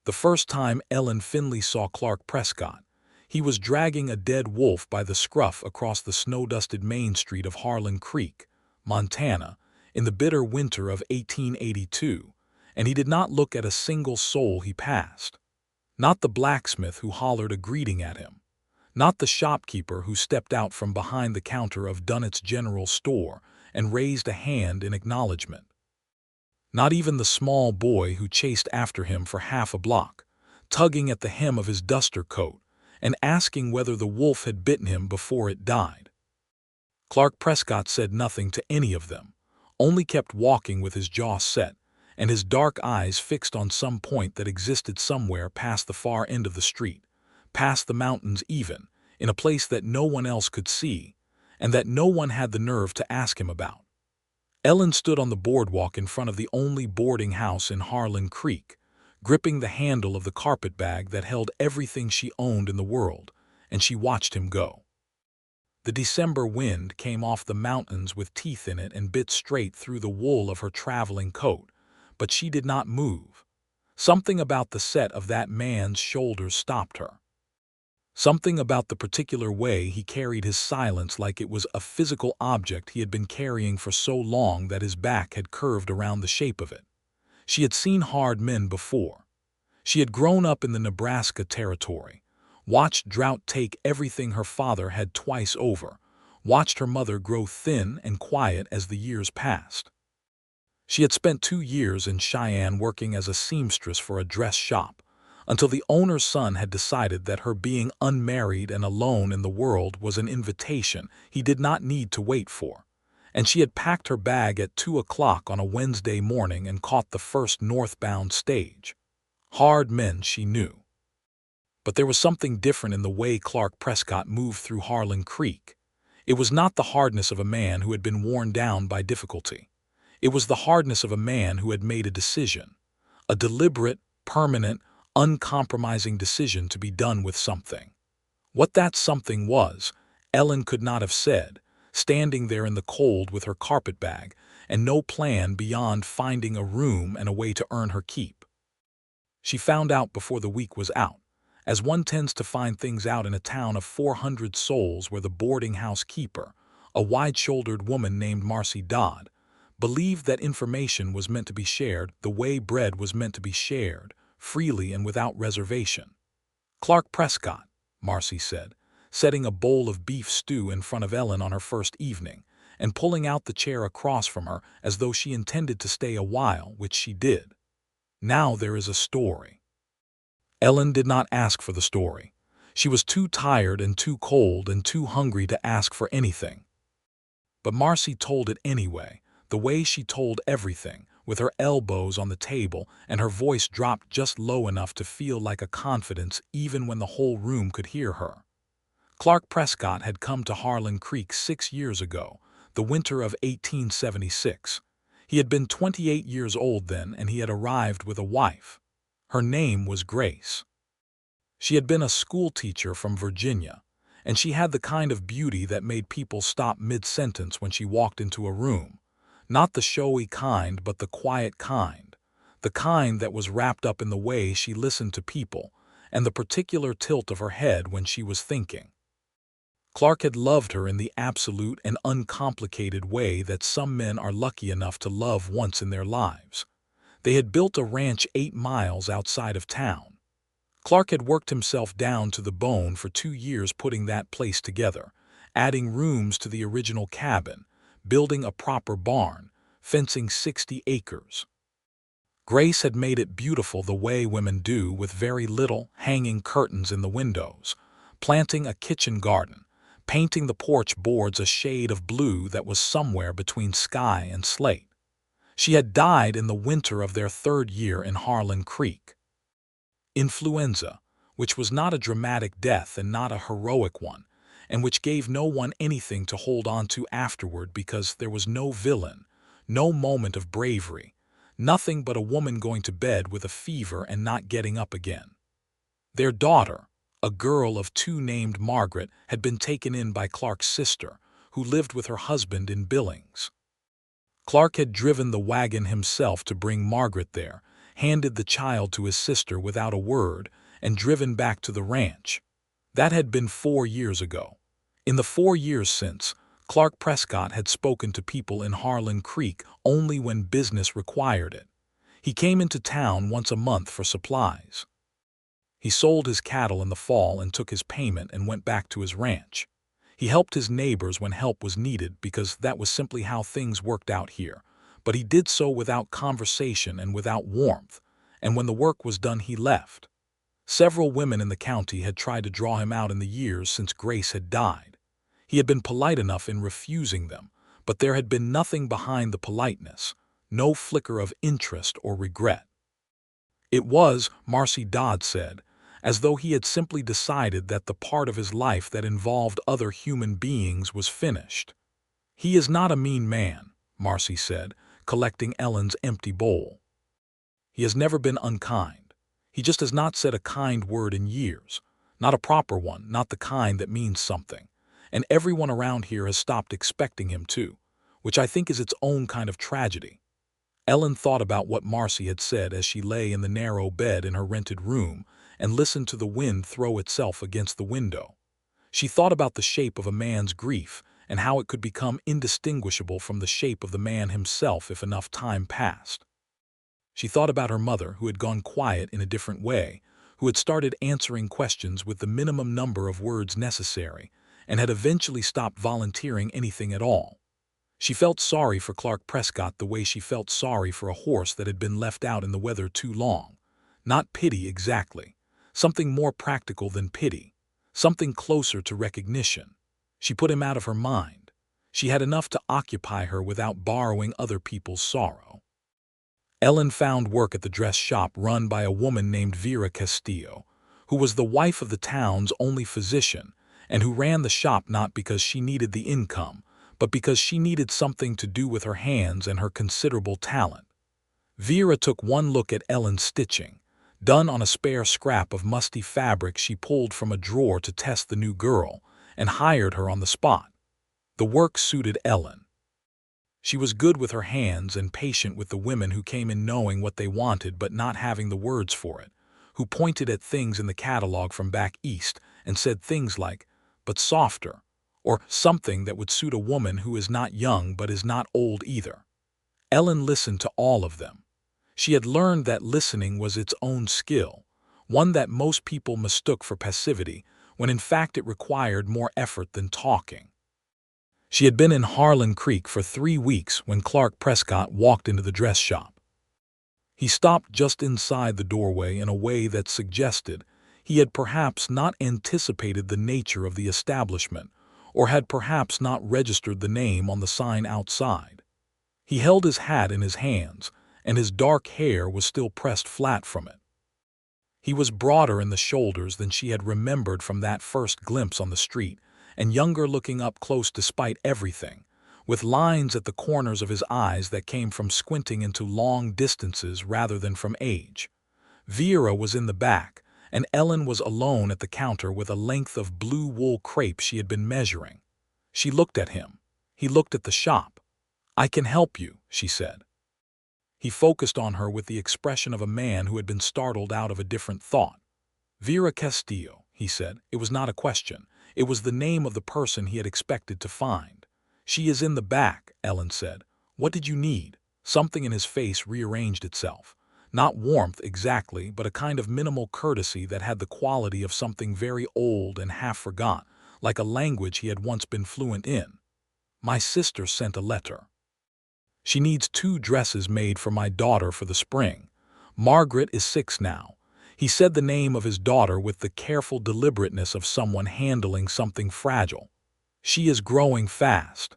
The first time Ellen Finley saw Clark Prescott, he was dragging a dead wolf by the scruff across the snow-dusted main street of Harlan Creek, Montana, in the bitter winter of 1882, and he did not look at a single soul he passed. Not the blacksmith who hollered a greeting at him. Not the shopkeeper who stepped out from behind the counter of Dunnett's General Store and raised a hand in acknowledgement. Not even the small boy who chased after him for half a block, tugging at the hem of his duster coat and asking whether the wolf had bitten him before it died. Clark Prescott said nothing to any of them, only kept walking with his jaw set and his dark eyes fixed on some point that existed somewhere past the far end of the street, past the mountains even, in a place that no one else could see, and that no one had the nerve to ask him about. Ellen stood on the boardwalk in front of the only boarding house in Harlan Creek, gripping the handle of the carpetbag that held everything she owned in the world, and she watched him go. The December wind came off the mountains with teeth in it and bit straight through the wool of her traveling coat, but she did not move. Something about the set of that man's shoulders stopped her. Something about the particular way he carried his silence, like it was a physical object he had been carrying for so long that his back had curved around the shape of it. She had seen hard men before. She had grown up in the Nebraska territory, watched drought take everything her father had twice over, watched her mother grow thin and quiet as the years passed. She had spent 2 years in Cheyenne working as a seamstress for a dress shop, until the owner's son had decided that her being unmarried and alone in the world was an invitation he did not need to wait for, and she had packed her bag at 2 o'clock on a Wednesday morning and caught the first northbound stage. Hard men, she knew. But there was something different in the way Clark Prescott moved through Harlan Creek. It was not the hardness of a man who had been worn down by difficulty. It was the hardness of a man who had made a decision, a deliberate, permanent, uncompromising decision to be done with something. What that something was, Ellen could not have said, standing there in the cold with her carpetbag and no plan beyond finding a room and a way to earn her keep. She found out before the week was out, as one tends to find things out in a town of 400 souls where the boarding house keeper, a wide-shouldered woman named Marcy Dodd, believed that information was meant to be shared the way bread was meant to be shared, freely and without reservation. "Clark Prescott," Marcy said, setting a bowl of beef stew in front of Ellen on her first evening, and pulling out the chair across from her as though she intended to stay a while, which she did. "Now there is a story." Ellen did not ask for the story. She was too tired and too cold and too hungry to ask for anything. But Marcy told it anyway, the way she told everything, with her elbows on the table and her voice dropped just low enough to feel like a confidence even when the whole room could hear her. Clark Prescott had come to Harlan Creek 6 years ago, the winter of 1876. He had been 28 years old then, and he had arrived with a wife. Her name was Grace. She had been a school teacher from Virginia, and she had the kind of beauty that made people stop mid-sentence when she walked into a room. Not the showy kind, but the quiet kind, the kind that was wrapped up in the way she listened to people and the particular tilt of her head when she was thinking. Clark had loved her in the absolute and uncomplicated way that some men are lucky enough to love once in their lives. They had built a ranch 8 miles outside of town. Clark had worked himself down to the bone for 2 years putting that place together, adding rooms to the original cabin, building a proper barn, fencing 60 acres. Grace had made it beautiful the way women do, with very little, hanging curtains in the windows, planting a kitchen garden, painting the porch boards a shade of blue that was somewhere between sky and slate. She had died in the winter of their 3rd year in Harlan Creek. Influenza, which was not a dramatic death and not a heroic one, and which gave no one anything to hold on to afterward because there was no villain, no moment of bravery, nothing but a woman going to bed with a fever and not getting up again. Their daughter, a girl of 2 named Margaret, had been taken in by Clark's sister, who lived with her husband in Billings. Clark had driven the wagon himself to bring Margaret there, handed the child to his sister without a word, and driven back to the ranch. That had been 4 years ago. In the 4 years since, Clark Prescott had spoken to people in Harlan Creek only when business required it. He came into town once a month for supplies. He sold his cattle in the fall and took his payment and went back to his ranch. He helped his neighbors when help was needed because that was simply how things worked out here, but he did so without conversation and without warmth, and when the work was done he left. Several women in the county had tried to draw him out in the years since Grace had died. He had been polite enough in refusing them, but there had been nothing behind the politeness, no flicker of interest or regret. It was, Marcy Dodd said, as though he had simply decided that the part of his life that involved other human beings was finished. "He is not a mean man," Marcy said, collecting Ellen's empty bowl. "He has never been unkind. He just has not said a kind word in years. Not a proper one, not the kind that means something. And everyone around here has stopped expecting him to, which I think is its own kind of tragedy." Ellen thought about what Marcy had said as she lay in the narrow bed in her rented room and listened to the wind throw itself against the window. She thought about the shape of a man's grief and how it could become indistinguishable from the shape of the man himself if enough time passed. She thought about her mother, who had gone quiet in a different way, who had started answering questions with the minimum number of words necessary, and had eventually stopped volunteering anything at all. She felt sorry for Clark Prescott the way she felt sorry for a horse that had been left out in the weather too long. Not pity exactly. Something more practical than pity. Something closer to recognition. She put him out of her mind. She had enough to occupy her without borrowing other people's sorrow. Ellen found work at the dress shop run by a woman named Vera Castillo, who was the wife of the town's only physician, and who ran the shop not because she needed the income, but because she needed something to do with her hands and her considerable talent. Vera took one look at Ellen's stitching, done on a spare scrap of musty fabric she pulled from a drawer to test the new girl, and hired her on the spot. The work suited Ellen. She was good with her hands and patient with the women who came in knowing what they wanted but not having the words for it, who pointed at things in the catalog from back east and said things like, "but softer," or something that would suit a woman who is not young but is not old either. Ellen listened to all of them. She had learned that listening was its own skill, one that most people mistook for passivity, when in fact it required more effort than talking. She had been in Harlan Creek for 3 weeks when Clark Prescott walked into the dress shop. He stopped just inside the doorway in a way that suggested he had perhaps not anticipated the nature of the establishment, or had perhaps not registered the name on the sign outside. He held his hat in his hands, and his dark hair was still pressed flat from it. He was broader in the shoulders than she had remembered from that first glimpse on the street, and younger looking up close despite everything, with lines at the corners of his eyes that came from squinting into long distances rather than from age. Vera was in the back, and Ellen was alone at the counter with a length of blue wool crepe she had been measuring. She looked at him. He looked at the shop. "I can help you," she said. He focused on her with the expression of a man who had been startled out of a different thought. "Vera Castillo," he said. It was not a question. It was the name of the person he had expected to find. "She is in the back," Ellen said. "What did you need?" Something in his face rearranged itself. Not warmth exactly, but a kind of minimal courtesy that had the quality of something very old and half forgot, like a language he had once been fluent in. "My sister sent a letter. She needs 2 dresses made for my daughter for the spring. Margaret is 6 now." He said the name of his daughter with the careful deliberateness of someone handling something fragile. "She is growing fast.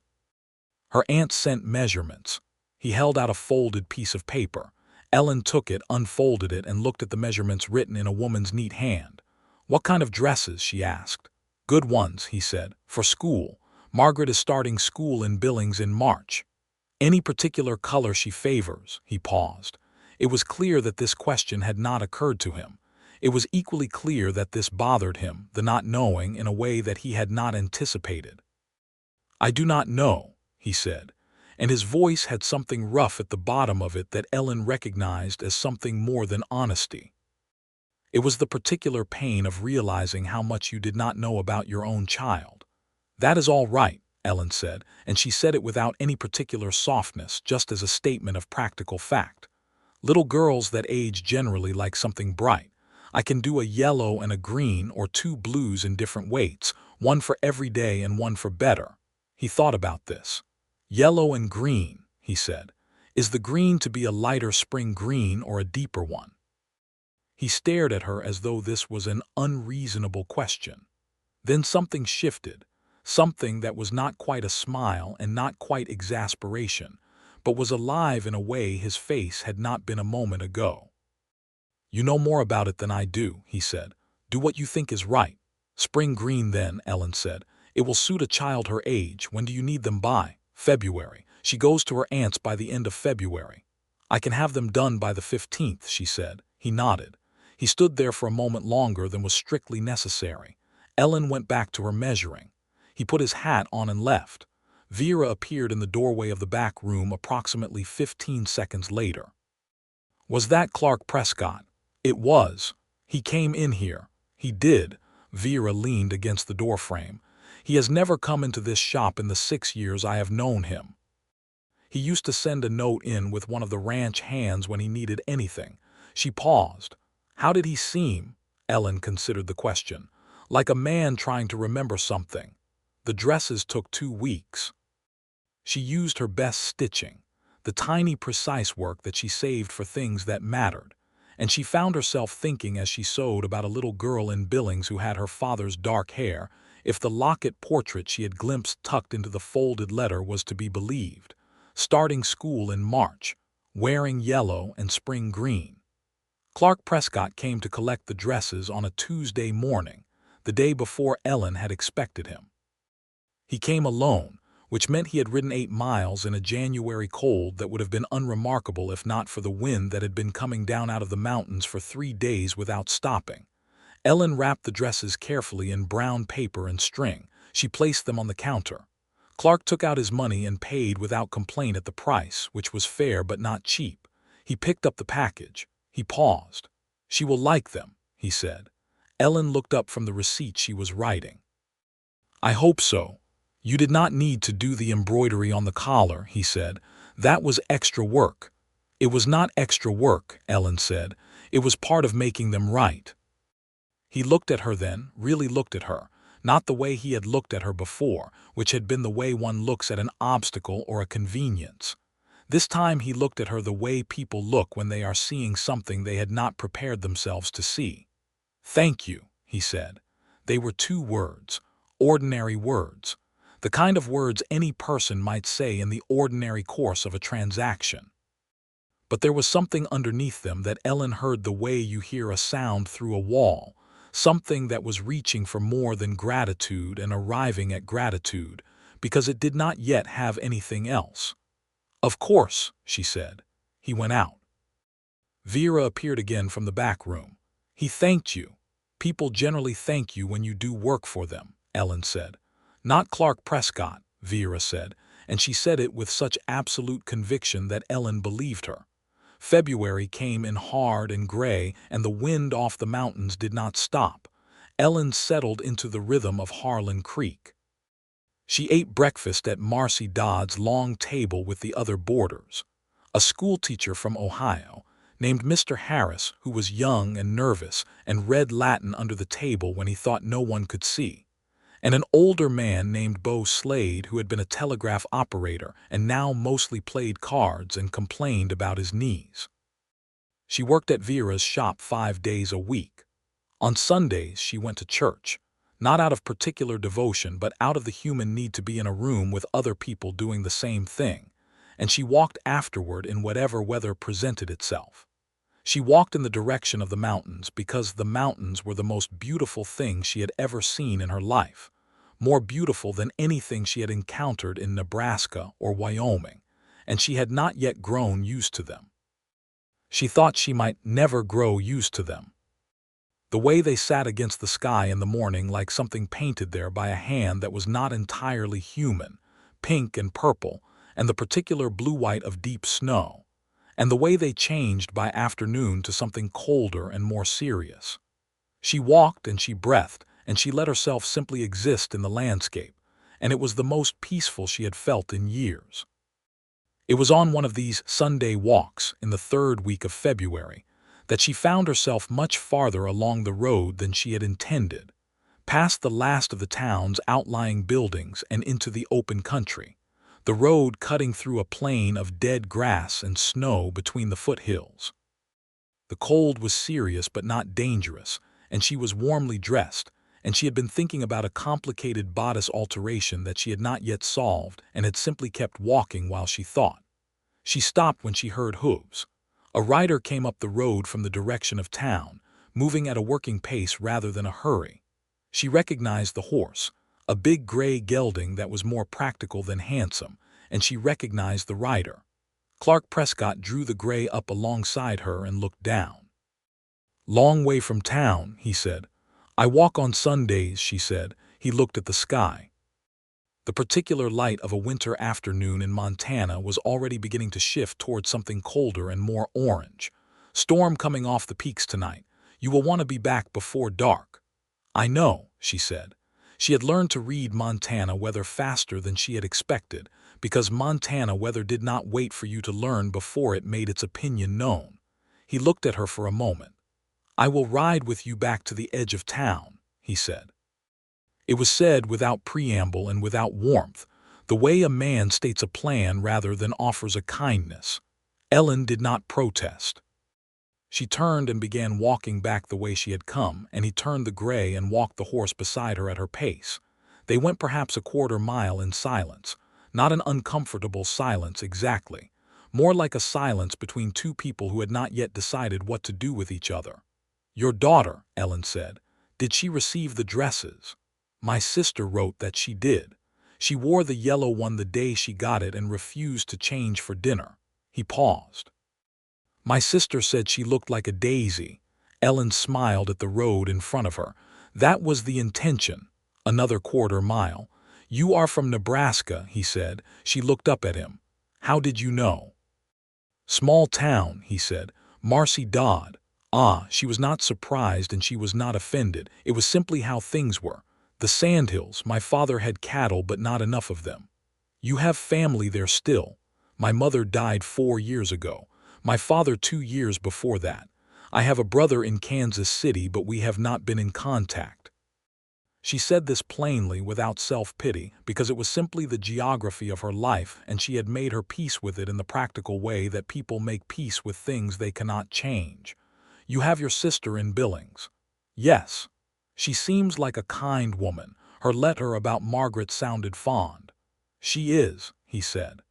Her aunt sent measurements." He held out a folded piece of paper. Ellen took it, unfolded it, and looked at the measurements written in a woman's neat hand. "What kind of dresses?" she asked. "Good ones," he said, "for school. Margaret is starting school in Billings in March." "Any particular color she favors?" He paused. It was clear that this question had not occurred to him. It was equally clear that this bothered him, the not knowing, in a way that he had not anticipated. "I do not know," he said, and his voice had something rough at the bottom of it that Ellen recognized as something more than honesty. It was the particular pain of realizing how much you did not know about your own child. "That is all right," Ellen said, and she said it without any particular softness, just as a statement of practical fact. "Little girls that age generally like something bright. I can do a yellow and a green or two blues in different weights, one for every day and one for better." He thought about this. "Yellow and green," he said. "Is the green to be a lighter spring green or a deeper one?" He stared at her as though this was an unreasonable question. Then something shifted, something that was not quite a smile and not quite exasperation, but was alive in a way his face had not been a moment ago. "You know more about it than I do," he said. "Do what you think is right." "Spring green then," Ellen said. "It will suit a child her age. When do you need them by?" "February. She goes to her aunt's by the end of February." "I can have them done by the 15th, she said. He nodded. He stood there for a moment longer than was strictly necessary. Ellen went back to her measuring. He put his hat on and left. Vera appeared in the doorway of the back room approximately 15 seconds later. "Was that Clark Prescott?" "It was. He came in here." "He did." Vera leaned against the doorframe. "He has never come into this shop in the 6 years I have known him. He used to send a note in with one of the ranch hands when he needed anything." She paused. "How did he seem?" Ellen considered the question. "Like a man trying to remember something." "The dresses took 2 weeks. She used her best stitching, the tiny precise work that she saved for things that mattered, and she found herself thinking as she sewed about a little girl in Billings who had her father's dark hair, if the locket portrait she had glimpsed tucked into the folded letter was to be believed. Starting school in March, wearing yellow and spring green. Clark Prescott came to collect the dresses on a Tuesday morning, the day before Ellen had expected him. He came alone, which meant he had ridden 8 miles in a January cold that would have been unremarkable if not for the wind that had been coming down out of the mountains for 3 days without stopping. Ellen wrapped the dresses carefully in brown paper and string. She placed them on the counter. Clark took out his money and paid without complaint at the price, which was fair but not cheap. He picked up the package. He paused. "She will like them," he said. Ellen looked up from the receipt she was writing. "I hope so." "You did not need to do the embroidery on the collar," he said. "That was extra work." "It was not extra work," Ellen said. "It was part of making them right." He looked at her then, really looked at her, not the way he had looked at her before, which had been the way one looks at an obstacle or a convenience. This time he looked at her the way people look when they are seeing something they had not prepared themselves to see. "Thank you," he said. They were 2 words, ordinary words, the kind of words any person might say in the ordinary course of a transaction. But there was something underneath them that Ellen heard the way you hear a sound through a wall, something that was reaching for more than gratitude and arriving at gratitude, because it did not yet have anything else. "Of course," she said. He went out. Vera appeared again from the back room. "He thanked you. People generally thank you when you do work for them," Ellen said. "Not Clark Prescott," Vera said, and she said it with such absolute conviction that Ellen believed her. February came in hard and gray, and the wind off the mountains did not stop. Ellen settled into the rhythm of Harlan Creek. She ate breakfast at Marcy Dodd's long table with the other boarders. A schoolteacher from Ohio, named Mr. Harris, who was young and nervous and read Latin under the table when he thought no one could see, and an older man named Bo Slade who had been a telegraph operator and now mostly played cards and complained about his knees. She worked at Vera's shop 5 days a week. On Sundays she went to church, not out of particular devotion but out of the human need to be in a room with other people doing the same thing, and she walked afterward in whatever weather presented itself. She walked in the direction of the mountains because the mountains were the most beautiful thing she had ever seen in her life, more beautiful than anything she had encountered in Nebraska or Wyoming, and she had not yet grown used to them. She thought she might never grow used to them. The way they sat against the sky in the morning like something painted there by a hand that was not entirely human, pink and purple, and the particular blue-white of deep snow, and the way they changed by afternoon to something colder and more serious. She walked and she breathed, and she let herself simply exist in the landscape, and it was the most peaceful she had felt in years. It was on one of these Sunday walks in the third week of February that she found herself much farther along the road than she had intended, past the last of the town's outlying buildings and into the open country, the road cutting through a plain of dead grass and snow between the foothills. The cold was serious but not dangerous, and she was warmly dressed, and she had been thinking about a complicated bodice alteration that she had not yet solved and had simply kept walking while she thought. She stopped when she heard hooves. A rider came up the road from the direction of town, moving at a working pace rather than a hurry. She recognized the horse, a big gray gelding that was more practical than handsome, and she recognized the rider. Clark Prescott drew the gray up alongside her and looked down. "Long way from town," he said. "I walk on Sundays," she said. He looked at the sky. The particular light of a winter afternoon in Montana was already beginning to shift towards something colder and more orange. "Storm coming off the peaks tonight. You will want to be back before dark." "I know," she said. She had learned to read Montana weather faster than she had expected, because Montana weather did not wait for you to learn before it made its opinion known. He looked at her for a moment. "I will ride with you back to the edge of town," he said. It was said without preamble and without warmth, the way a man states a plan rather than offers a kindness. Ellen did not protest. She turned and began walking back the way she had come, and he turned the gray and walked the horse beside her at her pace. They went perhaps a quarter-mile in silence, not an uncomfortable silence exactly, more like a silence between two people who had not yet decided what to do with each other. "Your daughter," Ellen said, "did she receive the dresses?" "My sister wrote that she did. She wore the yellow one the day she got it and refused to change for dinner." He paused. "My sister said she looked like a daisy." Ellen smiled at the road in front of her. "That was the intention." Another quarter-mile. "You are from Nebraska," he said. She looked up at him. "How did you know?" "Small town," he said. "Marcy Dodd." Ah, she was not surprised and she was not offended. It was simply how things were. "The Sandhills. My father had cattle, but not enough of them." "You have family there still?" "My mother died 4 years ago. My father 2 years before that. I have a brother in Kansas City, but we have not been in contact." She said this plainly, without self-pity, because it was simply the geography of her life, and she had made her peace with it in the practical way that people make peace with things they cannot change. "You have your sister in Billings?" "Yes." "She seems like a kind woman. Her letter about Margaret sounded fond." "She is," he said.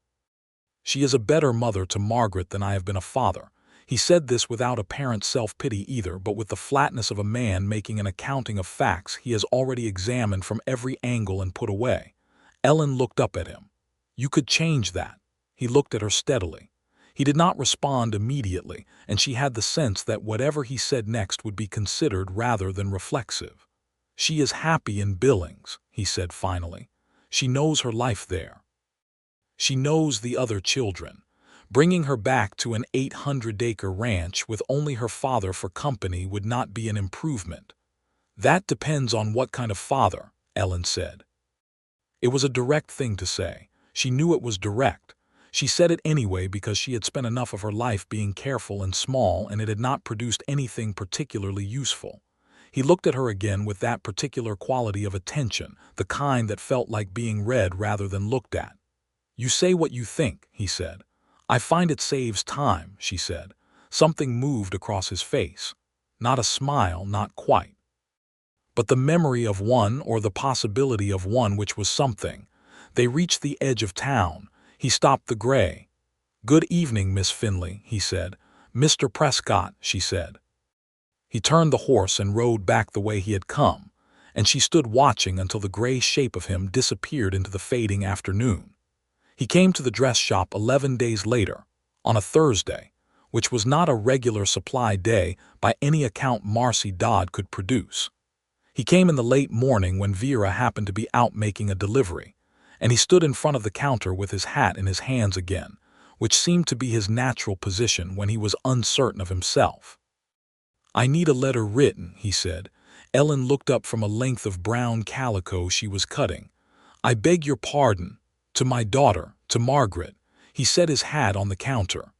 "She is a better mother to Margaret than I have been a father." He said this without apparent self-pity either, but with the flatness of a man making an accounting of facts he has already examined from every angle and put away. Ellen looked up at him. "You could change that." He looked at her steadily. He did not respond immediately, and she had the sense that whatever he said next would be considered rather than reflexive. "She is happy in Billings," he said finally. "She knows her life there. She knows the other children. Bringing her back to an 800-acre ranch with only her father for company would not be an improvement." "That depends on what kind of father," Ellen said. It was a direct thing to say. She knew it was direct. She said it anyway because she had spent enough of her life being careful and small, and it had not produced anything particularly useful. He looked at her again with that particular quality of attention, the kind that felt like being read rather than looked at. "You say what you think," he said. "I find it saves time," she said. Something moved across his face. Not a smile, not quite. But the memory of one, or the possibility of one, which was something. They reached the edge of town. He stopped the gray. "Good evening, Miss Finley," he said. "Mr. Prescott," she said. He turned the horse and rode back the way he had come, and she stood watching until the gray shape of him disappeared into the fading afternoon. He came to the dress shop 11 days later, on a Thursday, which was not a regular supply day by any account Marcy Dodd could produce. He came in the late morning when Vera happened to be out making a delivery, and he stood in front of the counter with his hat in his hands again, which seemed to be his natural position when he was uncertain of himself. "I need a letter written," he said. Ellen looked up from a length of brown calico she was cutting. "I beg your pardon. To my daughter, to Margaret." He set his hat on the counter.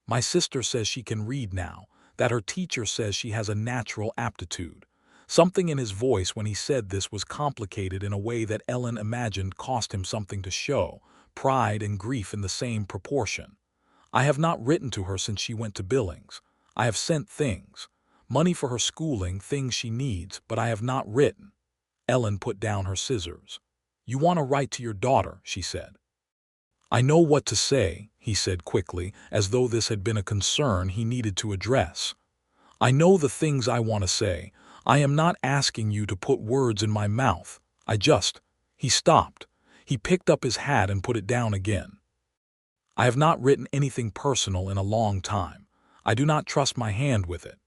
"My sister says she can read now, that her teacher says she has a natural aptitude." Something in his voice when he said this was complicated in a way that Ellen imagined cost him something to show, pride and grief in the same proportion. "I have not written to her since she went to Billings. I have sent things. Money for her schooling, things she needs, but I have not written." Ellen put down her scissors. "You want to write to your daughter," she said. "I know what to say," he said quickly, as though this had been a concern he needed to address. "I know the things I want to say. I am not asking you to put words in my mouth. I just—" He stopped. He picked up his hat and put it down again. "I have not written anything personal in a long time. I do not trust my hand with it."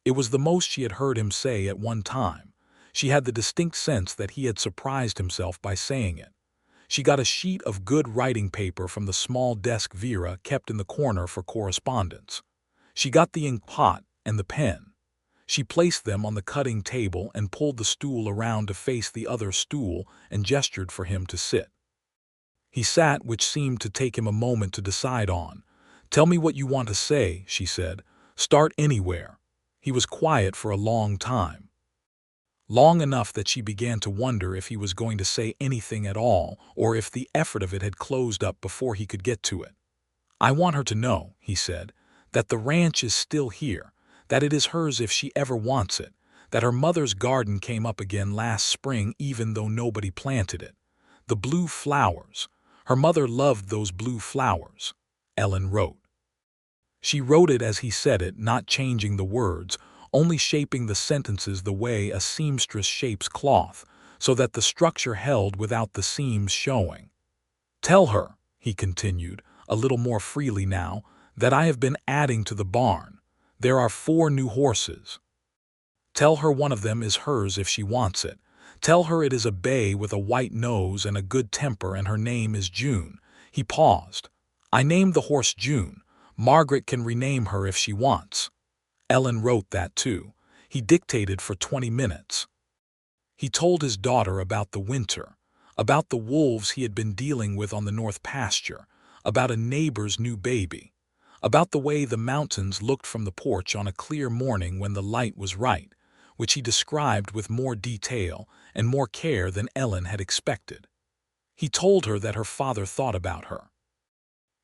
It was the most she had heard him say at one time. She had the distinct sense that he had surprised himself by saying it. She got a sheet of good writing paper from the small desk Vera kept in the corner for correspondence. She got the ink pot and the pen. She placed them on the cutting table and pulled the stool around to face the other stool and gestured for him to sit. He sat, which seemed to take him a moment to decide on. "Tell me what you want to say," she said. "Start anywhere." He was quiet for a long time. Long enough that she began to wonder if he was going to say anything at all, or if the effort of it had closed up before he could get to it. "I want her to know," he said, "that the ranch is still here, that it is hers if she ever wants it, that her mother's garden came up again last spring even though nobody planted it. The blue flowers. Her mother loved those blue flowers." Ellen wrote. She wrote it as he said it, not changing the words, only shaping the sentences the way a seamstress shapes cloth, so that the structure held without the seams showing. "Tell her," he continued, a little more freely now, "that I have been adding to the barn. There are 4 new horses. Tell her one of them is hers if she wants it. Tell her it is a bay with a white nose and a good temper, and her name is June." He paused. "I named the horse June. Margaret can rename her if she wants." Ellen wrote that too. He dictated for 20 minutes. He told his daughter about the winter, about the wolves he had been dealing with on the north pasture, about a neighbor's new baby, about the way the mountains looked from the porch on a clear morning when the light was right, which he described with more detail and more care than Ellen had expected. He told her that her father thought about her.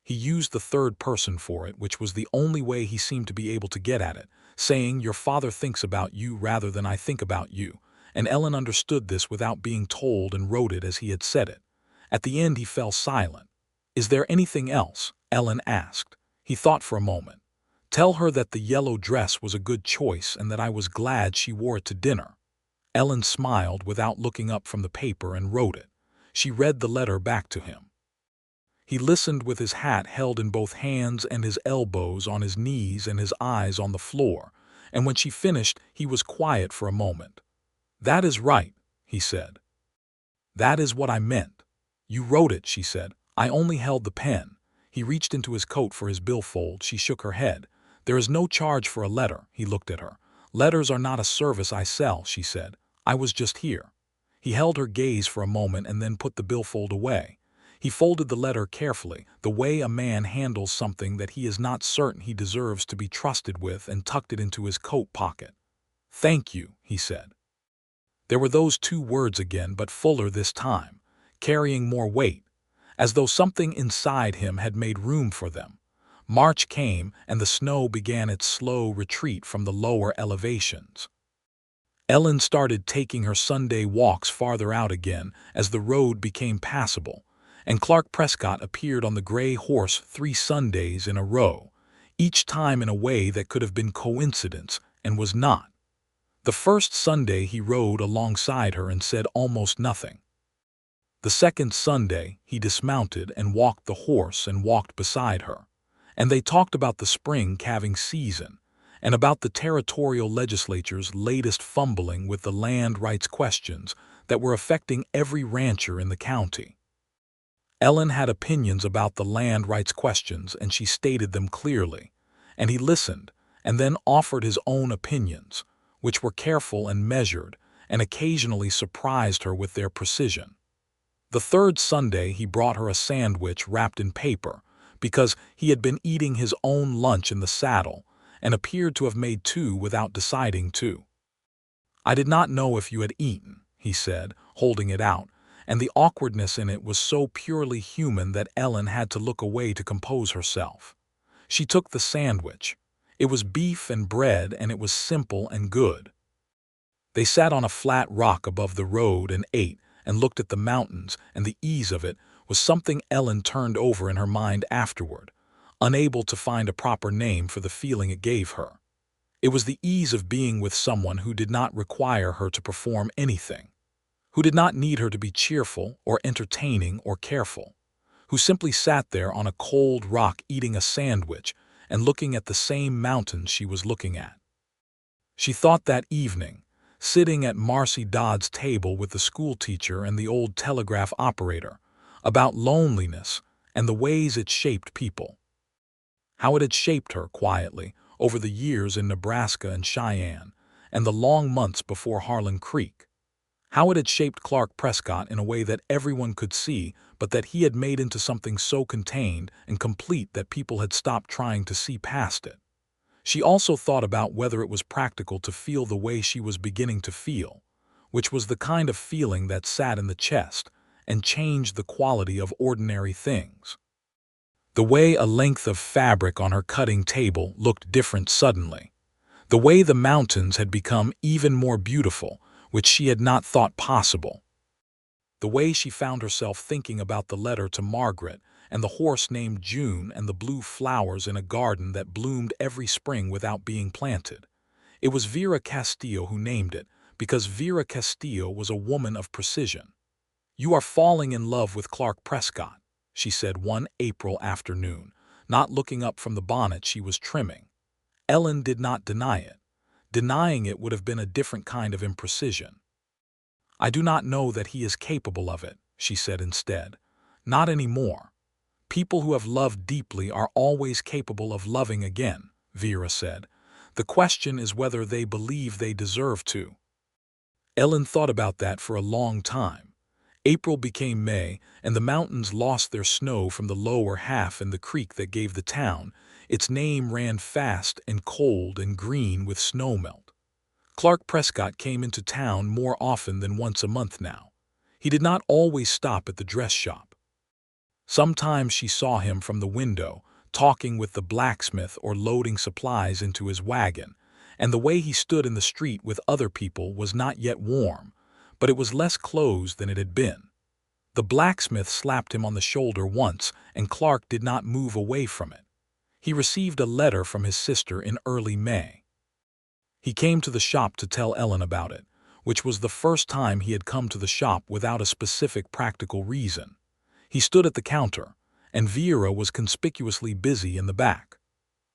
He used the third person for it, which was the only way he seemed to be able to get at it, saying, "Your father thinks about you rather than I think about you," and Ellen understood this without being told and wrote it as he had said it. At the end he fell silent. "Is there anything else?" Ellen asked. He thought for a moment. "Tell her that the yellow dress was a good choice and that I was glad she wore it to dinner." Ellen smiled without looking up from the paper and wrote it. She read the letter back to him. He listened with his hat held in both hands and his elbows on his knees and his eyes on the floor, and when she finished he was quiet for a moment. "That is right," he said. "That is what I meant." "You wrote it," she said. "I only held the pen." He reached into his coat for his billfold. She shook her head. "There is no charge for a letter." He looked at her. "Letters are not a service I sell," she said. "I was just here." He held her gaze for a moment and then put the billfold away. He folded the letter carefully, the way a man handles something that he is not certain he deserves to be trusted with, and tucked it into his coat pocket. "Thank you," he said. There were those 2 words again, but fuller this time, carrying more weight, as though something inside him had made room for them. March came, and the snow began its slow retreat from the lower elevations. Ellen started taking her Sunday walks farther out again as the road became passable, and Clark Prescott appeared on the gray horse 3 Sundays in a row, each time in a way that could have been coincidence and was not. The first Sunday he rode alongside her and said almost nothing. The second Sunday he dismounted and walked the horse and walked beside her, and they talked about the spring calving season and about the territorial legislature's latest fumbling with the land rights questions that were affecting every rancher in the county. Ellen had opinions about the land rights questions, and she stated them clearly. And he listened, and then offered his own opinions, which were careful and measured, and occasionally surprised her with their precision. The third Sunday he brought her a sandwich wrapped in paper, because he had been eating his own lunch in the saddle, and appeared to have made two without deciding to. "I did not know if you had eaten," he said, holding it out, and the awkwardness in it was so purely human that Ellen had to look away to compose herself. She took the sandwich. It was beef and bread, and it was simple and good. They sat on a flat rock above the road and ate, and looked at the mountains, and the ease of it was something Ellen turned over in her mind afterward, unable to find a proper name for the feeling it gave her. It was the ease of being with someone who did not require her to perform anything, who did not need her to be cheerful or entertaining or careful, who simply sat there on a cold rock eating a sandwich and looking at the same mountains she was looking at. She thought that evening, sitting at Marcy Dodd's table with the schoolteacher and the old telegraph operator, about loneliness and the ways it shaped people. How it had shaped her quietly over the years in Nebraska and Cheyenne, and the long months before Harlan Creek. How it had shaped Clark Prescott in a way that everyone could see, but that he had made into something so contained and complete that people had stopped trying to see past it. She also thought about whether it was practical to feel the way she was beginning to feel, which was the kind of feeling that sat in the chest and changed the quality of ordinary things. The way a length of fabric on her cutting table looked different suddenly. The way the mountains had become even more beautiful, which she had not thought possible. The way she found herself thinking about the letter to Margaret and the horse named June and the blue flowers in a garden that bloomed every spring without being planted. It was Vera Castillo who named it, because Vera Castillo was a woman of precision. "You are falling in love with Clark Prescott," she said one April afternoon, not looking up from the bonnet she was trimming. Ellen did not deny it. Denying it would have been a different kind of imprecision. "I do not know that he is capable of it," she said instead. "Not anymore. People who have loved deeply are always capable of loving again," Vera said. "The question is whether they believe they deserve to." Ellen thought about that for a long time. April became May, and the mountains lost their snow from the lower half and the creek that gave the town. Its name ran fast and cold and green with snowmelt. Clark Prescott came into town more often than once a month now. He did not always stop at the dress shop. Sometimes she saw him from the window, talking with the blacksmith or loading supplies into his wagon, and the way he stood in the street with other people was not yet warm, but it was less closed than it had been. The blacksmith slapped him on the shoulder once, and Clark did not move away from it. He received a letter from his sister in early May. He came to the shop to tell Ellen about it, which was the first time he had come to the shop without a specific practical reason. He stood at the counter, and Vera was conspicuously busy in the back.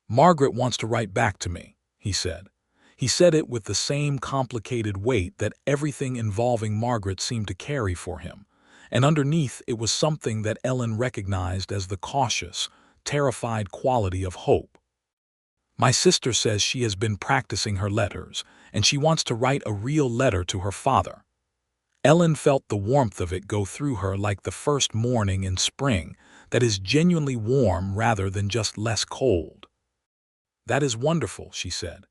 "Margaret wants to write back to me," he said. He said it with the same complicated weight that everything involving Margaret seemed to carry for him, and underneath it was something that Ellen recognized as the cautious, terrified quality of hope. "My sister says she has been practicing her letters, and she wants to write a real letter to her father." Ellen felt the warmth of it go through her like the first morning in spring that is genuinely warm rather than just less cold. "That is wonderful," she said.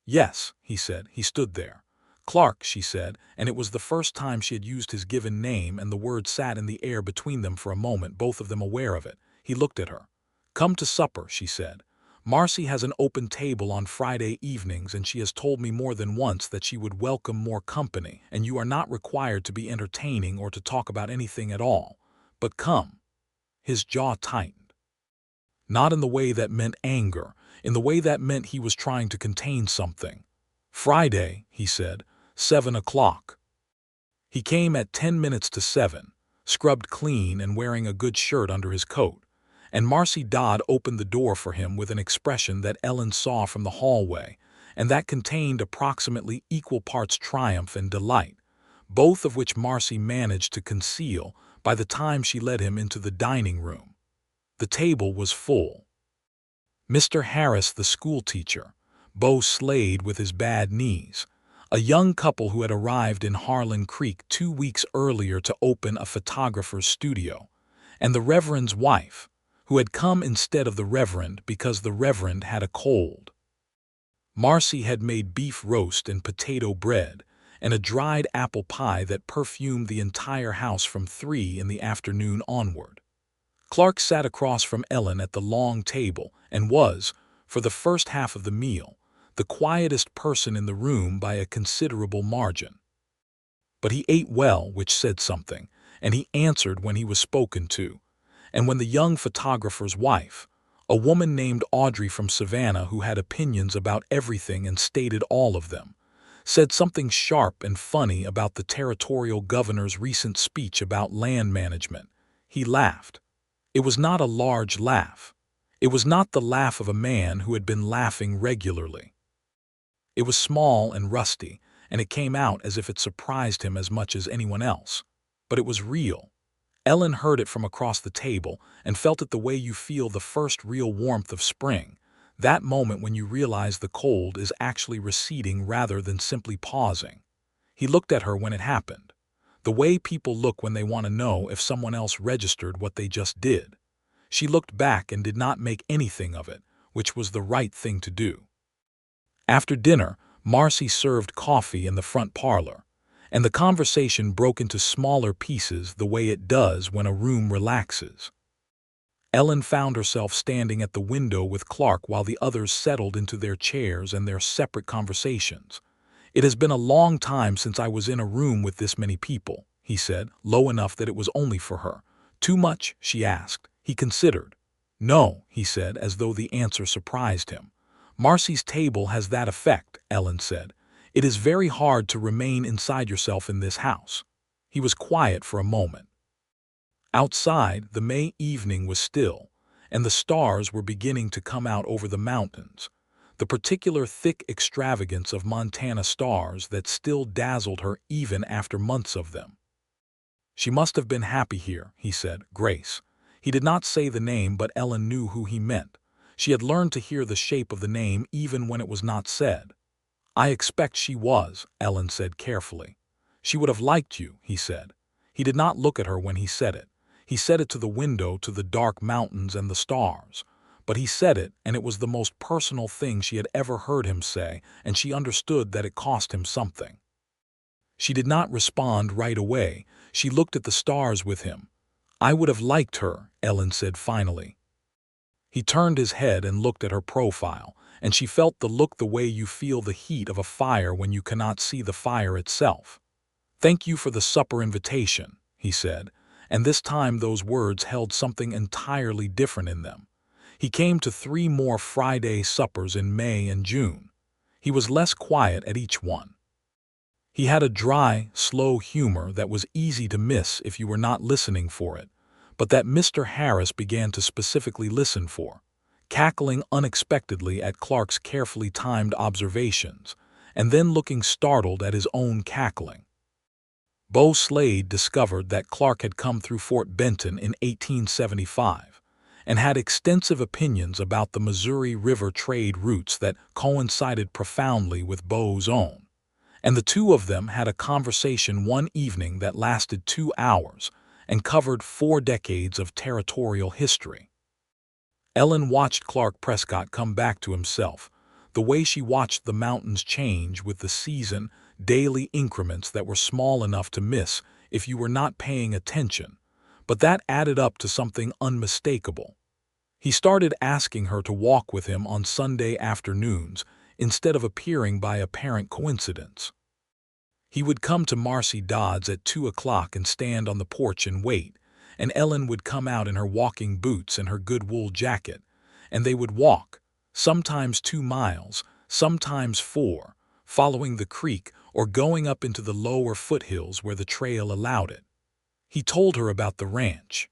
"Yes," he said. He stood there. "Clark," she said, and it was the first time she had used his given name, and the word sat in the air between them for a moment, both of them aware of it. He looked at her. "Come to supper," she said. "Marcy has an open table on Friday evenings, and she has told me more than once that she would welcome more company, and you are not required to be entertaining or to talk about anything at all. But come." His jaw tightened. Not in the way that meant anger, in the way that meant he was trying to contain something. "Friday," he said, 7 o'clock. He came at 10 minutes to 7, scrubbed clean and wearing a good shirt under his coat, and Marcy Dodd opened the door for him with an expression that Ellen saw from the hallway, and that contained approximately equal parts triumph and delight, both of which Marcy managed to conceal, by the time she led him into the dining room. The table was full. Mr. Harris, the schoolteacher, Bo Slade with his bad knees, a young couple who had arrived in Harlan Creek 2 weeks earlier to open a photographer's studio, and the Reverend's wife, who had come instead of the Reverend because the Reverend had a cold. Marcy had made beef roast and potato bread, and a dried apple pie that perfumed the entire house from 3 in the afternoon onward. Clark sat across from Ellen at the long table and was, for the first half of the meal, the quietest person in the room by a considerable margin. But he ate well, which said something, and he answered when he was spoken to, and when the young photographer's wife, a woman named Audrey from Savannah who had opinions about everything and stated all of them, said something sharp and funny about the territorial governor's recent speech about land management, he laughed. It was not a large laugh. It was not the laugh of a man who had been laughing regularly. It was small and rusty, and it came out as if it surprised him as much as anyone else. But it was real. Ellen heard it from across the table and felt it the way you feel the first real warmth of spring, that moment when you realize the cold is actually receding rather than simply pausing. He looked at her when it happened, the way people look when they want to know if someone else registered what they just did. She looked back and did not make anything of it, which was the right thing to do. After dinner, Marcy served coffee in the front parlor, and the conversation broke into smaller pieces the way it does when a room relaxes. Ellen found herself standing at the window with Clark while the others settled into their chairs and their separate conversations. "It has been a long time since I was in a room with this many people," he said, low enough that it was only for her. "Too much?" she asked. He considered. "No," he said, as though the answer surprised him. "Marcy's table has that effect," Ellen said. "It is very hard to remain inside yourself in this house." He was quiet for a moment. Outside, the May evening was still, and the stars were beginning to come out over the mountains, the particular thick extravagance of Montana stars that still dazzled her even after months of them. "She must have been happy here," he said, "Grace." He did not say the name, but Ellen knew who he meant. She had learned to hear the shape of the name even when it was not said. "I expect she was," Ellen said carefully. "She would have liked you," he said. He did not look at her when he said it. He said it to the window, to the dark mountains and the stars. But he said it, and it was the most personal thing she had ever heard him say, and she understood that it cost him something. She did not respond right away. She looked at the stars with him. "I would have liked her," Ellen said finally. He turned his head and looked at her profile, and she felt the look the way you feel the heat of a fire when you cannot see the fire itself. "Thank you for the supper invitation," he said, and this time those words held something entirely different in them. He came to 3 more Friday suppers in May and June. He was less quiet at each one. He had a dry, slow humor that was easy to miss if you were not listening for it, but that Mr. Harris began to specifically listen for, cackling unexpectedly at Clark's carefully timed observations, and then looking startled at his own cackling. Bo Slade discovered that Clark had come through Fort Benton in 1875 and had extensive opinions about the Missouri River trade routes that coincided profoundly with Bo's own, and the two of them had a conversation one evening that lasted 2 hours and covered 4 decades of territorial history. Ellen watched Clark Prescott come back to himself, the way she watched the mountains change with the season, daily increments that were small enough to miss if you were not paying attention, but that added up to something unmistakable. He started asking her to walk with him on Sunday afternoons instead of appearing by apparent coincidence. He would come to Marcy Dodd's at 2 o'clock and stand on the porch and wait, and Ellen would come out in her walking boots and her good wool jacket, and they would walk, sometimes 2 miles, sometimes 4, following the creek or going up into the lower foothills where the trail allowed it. He told her about the ranch.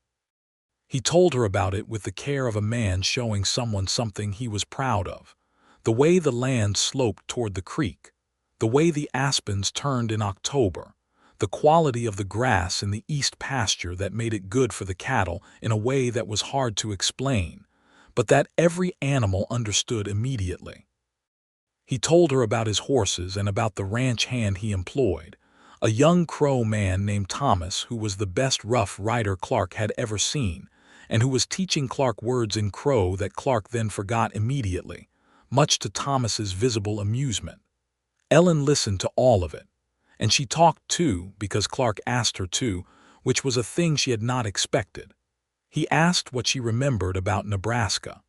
He told her about it with the care of a man showing someone something he was proud of, the way the land sloped toward the creek, the way the aspens turned in October, the quality of the grass in the east pasture that made it good for the cattle in a way that was hard to explain, but that every animal understood immediately. He told her about his horses and about the ranch hand he employed, a young Crow man named Thomas who was the best rough rider Clark had ever seen, and who was teaching Clark words in Crow that Clark then forgot immediately, much to Thomas's visible amusement. Ellen listened to all of it, and she talked too because Clark asked her to, which was a thing she had not expected. He asked what she remembered about Nebraska.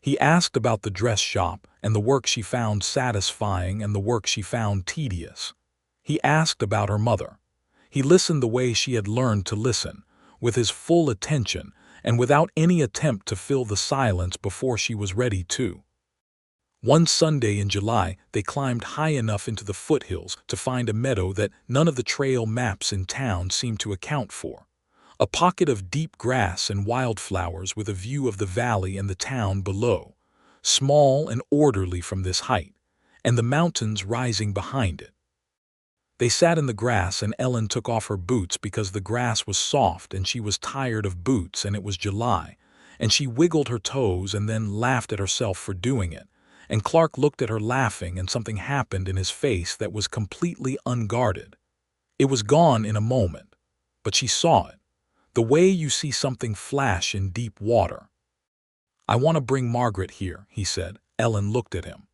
He asked about the dress shop and the work she found satisfying and the work she found tedious. He asked about her mother. He listened the way she had learned to listen, with his full attention and without any attempt to fill the silence before she was ready to. One Sunday in July, they climbed high enough into the foothills to find a meadow that none of the trail maps in town seemed to account for. A pocket of deep grass and wildflowers with a view of the valley and the town below, small and orderly from this height, and the mountains rising behind it. They sat in the grass and Ellen took off her boots because the grass was soft and she was tired of boots and it was July, and she wiggled her toes and then laughed at herself for doing it, and Clark looked at her laughing and something happened in his face that was completely unguarded. It was gone in a moment, but she saw it. The way you see something flash in deep water. "I want to bring Margaret here," he said. Ellen looked at him.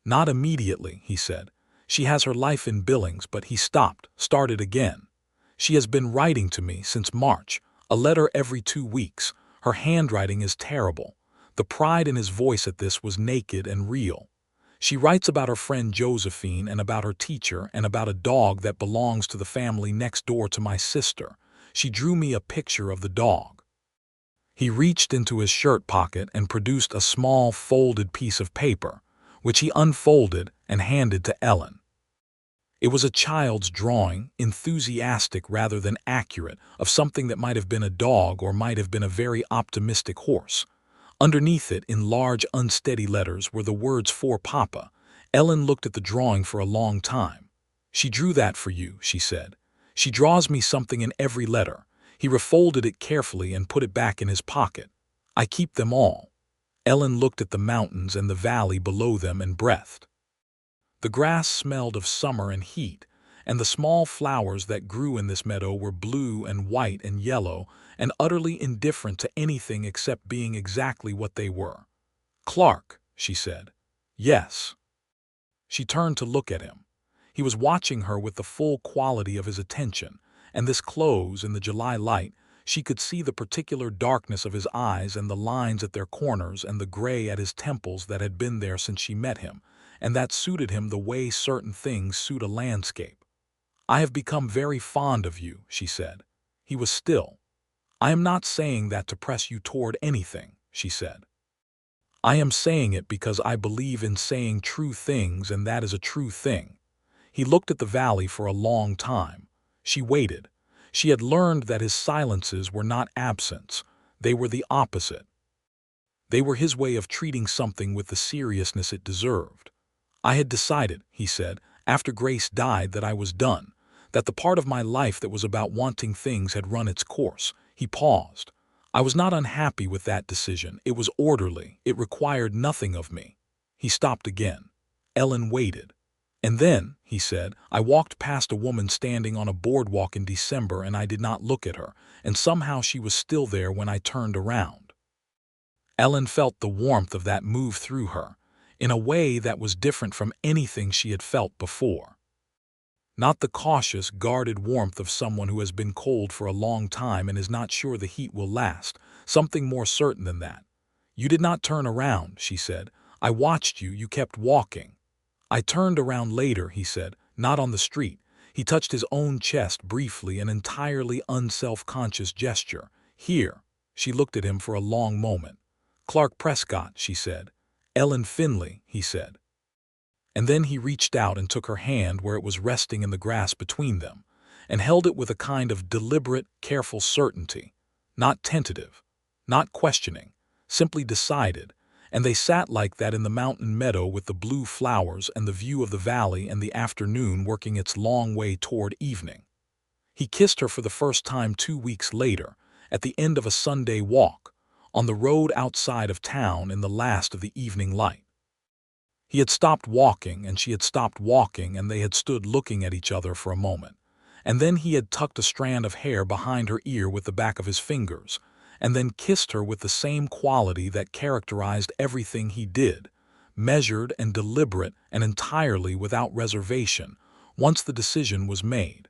"Not immediately," he said. "She has her life in Billings," but he started again. "She has been writing to me since March, a letter every 2 weeks. Her handwriting is terrible." The pride in his voice at this was naked and real. "She writes about her friend Josephine and about her teacher and about a dog that belongs to the family next door to my sister. She drew me a picture of the dog." He reached into his shirt pocket and produced a small folded piece of paper, which he unfolded and handed to Ellen. It was a child's drawing, enthusiastic rather than accurate, of something that might have been a dog or might have been a very optimistic horse. Underneath it, in large, unsteady letters, were the words "For Papa." Ellen looked at the drawing for a long time. "She drew that for you," she said. "She draws me something in every letter." He refolded it carefully and put it back in his pocket. "I keep them all." Ellen looked at the mountains and the valley below them and breathed. The grass smelled of summer and heat, and the small flowers that grew in this meadow were blue and white and yellow and utterly indifferent to anything except being exactly what they were. "Clark," she said. "Yes." She turned to look at him. He was watching her with the full quality of his attention, and this close in the July light, she could see the particular darkness of his eyes and the lines at their corners and the gray at his temples that had been there since she met him, and that suited him the way certain things suit a landscape. "I have become very fond of you," she said. He was still. "I am not saying that to press you toward anything," she said. "I am saying it because I believe in saying true things, and that is a true thing." He looked at the valley for a long time. She waited. She had learned that his silences were not absence. They were the opposite. They were his way of treating something with the seriousness it deserved. "I had decided," he said, "after Grace died that I was done, that the part of my life that was about wanting things had run its course." He paused. "I was not unhappy with that decision. It was orderly. It required nothing of me." He stopped again. Ellen waited. "And then," he said, "I walked past a woman standing on a boardwalk in December and I did not look at her, and somehow she was still there when I turned around." Ellen felt the warmth of that move through her, in a way that was different from anything she had felt before. Not the cautious, guarded warmth of someone who has been cold for a long time and is not sure the heat will last, something more certain than that. "You did not turn around," she said. "I watched you. You kept walking." "I turned around later," he said, "not on the street." He touched his own chest briefly, an entirely unself-conscious gesture. "Here." She looked at him for a long moment. "Clark Prescott," she said. "Ellen Finley," he said. And then he reached out and took her hand where it was resting in the grass between them, and held it with a kind of deliberate, careful certainty, not tentative, not questioning, simply decided, and they sat like that in the mountain meadow with the blue flowers and the view of the valley and the afternoon working its long way toward evening. He kissed her for the first time 2 weeks later, at the end of a Sunday walk, on the road outside of town in the last of the evening light. He had stopped walking, and she had stopped walking, and they had stood looking at each other for a moment. And then he had tucked a strand of hair behind her ear with the back of his fingers, and then kissed her with the same quality that characterized everything he did, measured and deliberate and entirely without reservation, once the decision was made.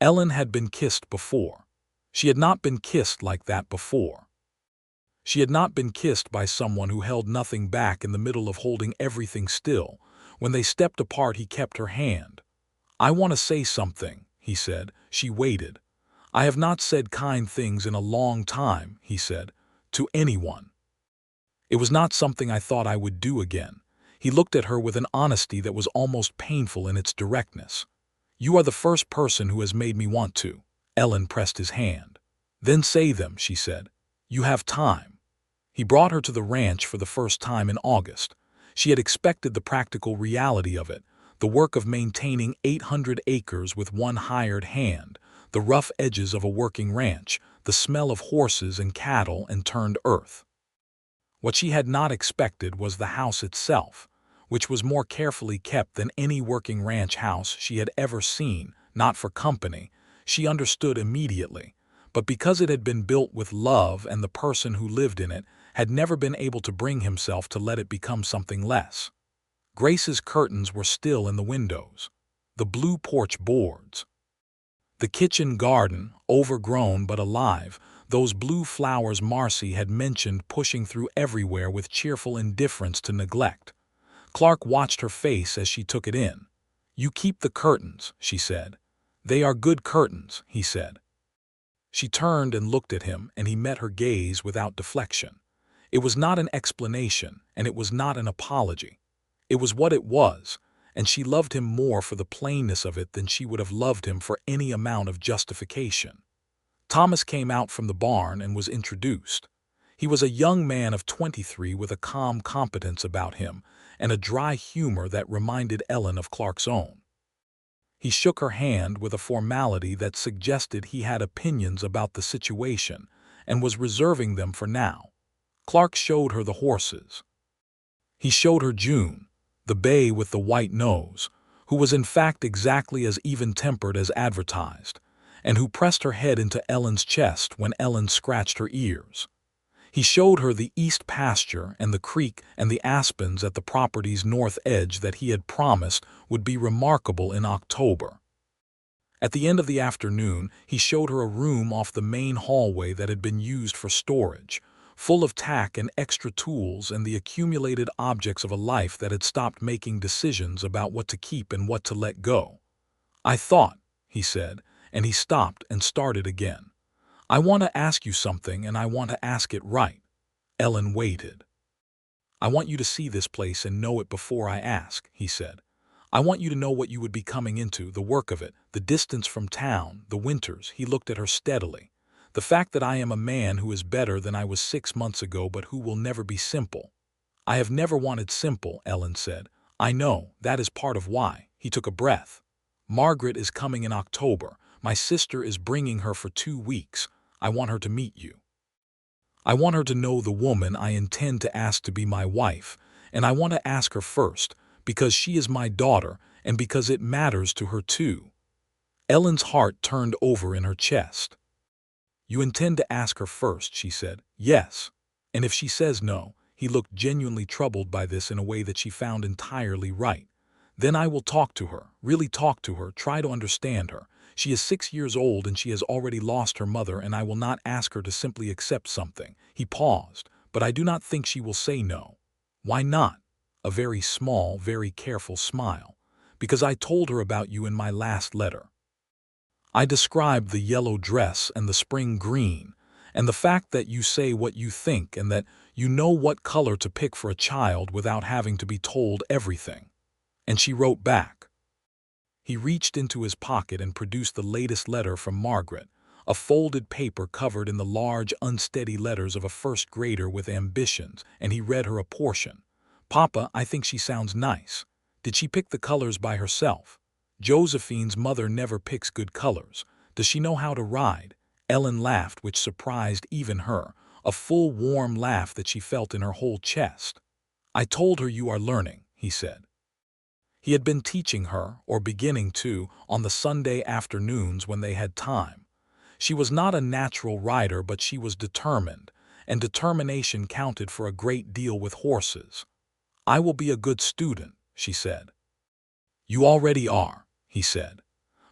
Ellen had been kissed before. She had not been kissed like that before. She had not been kissed by someone who held nothing back in the middle of holding everything still. When they stepped apart, he kept her hand. "I want to say something," he said. She waited. "I have not said kind things in a long time," he said, "to anyone. It was not something I thought I would do again." He looked at her with an honesty that was almost painful in its directness. "You are the first person who has made me want to." Ellen pressed his hand. "Then say them," she said. "You have time." He brought her to the ranch for the first time in August. She had expected the practical reality of it, the work of maintaining 800 acres with one hired hand, the rough edges of a working ranch, the smell of horses and cattle and turned earth. What she had not expected was the house itself, which was more carefully kept than any working ranch house she had ever seen, not for company. She understood immediately, but because it had been built with love and the person who lived in it had never been able to bring himself to let it become something less. Grace's curtains were still in the windows, the blue porch boards. The kitchen garden, overgrown but alive, those blue flowers Marcy had mentioned pushing through everywhere with cheerful indifference to neglect. Clark watched her face as she took it in. "You keep the curtains," she said. "They are good curtains," he said. She turned and looked at him, and he met her gaze without deflection. It was not an explanation, and it was not an apology. It was what it was, and she loved him more for the plainness of it than she would have loved him for any amount of justification. Thomas came out from the barn and was introduced. He was a young man of 23 with a calm competence about him and a dry humor that reminded Ellen of Clark's own. He shook her hand with a formality that suggested he had opinions about the situation and was reserving them for now. Clark showed her the horses. He showed her June, the bay with the white nose, who was in fact exactly as even-tempered as advertised, and who pressed her head into Ellen's chest when Ellen scratched her ears. He showed her the east pasture and the creek and the aspens at the property's north edge that he had promised would be remarkable in October. At the end of the afternoon, he showed her a room off the main hallway that had been used for storage, full of tack and extra tools and the accumulated objects of a life that had stopped making decisions about what to keep and what to let go. "I thought," he said, and he stopped and started again. "I want to ask you something, and I want to ask it right." Ellen waited. "I want you to see this place and know it before I ask," he said. "I want you to know what you would be coming into, the work of it, the distance from town, the winters." He looked at her steadily. "The fact that I am a man who is better than I was 6 months ago, but who will never be simple." "I have never wanted simple," Ellen said. "I know, that is part of why." He took a breath. "Margaret is coming in October. My sister is bringing her for 2 weeks. I want her to meet you. I want her to know the woman I intend to ask to be my wife, and I want to ask her first, because she is my daughter and because it matters to her too." Ellen's heart turned over in her chest. "You intend to ask her first," she said. "Yes. And if she says no," he looked genuinely troubled by this in a way that she found entirely right, "then I will talk to her, really talk to her, try to understand her. She is 6 years old and she has already lost her mother, and I will not ask her to simply accept something." He paused, "But I do not think she will say no." "Why not?" A very small, very careful smile. "Because I told her about you in my last letter. I described the yellow dress and the spring green, and the fact that you say what you think and that you know what color to pick for a child without having to be told everything." And she wrote back. He reached into his pocket and produced the latest letter from Margaret, a folded paper covered in the large, unsteady letters of a first grader with ambitions, and he read her a portion. "Papa, I think she sounds nice. Did she pick the colors by herself? Josephine's mother never picks good colors. Does she know how to ride? Ellen laughed, which surprised even her, a full, warm laugh that she felt in her whole chest. I told her you are learning, he said. He had been teaching her, or beginning to, on the Sunday afternoons when they had time. She was not a natural rider, but she was determined, and determination counted for a great deal with horses. I will be a good student, she said. You already are, he said.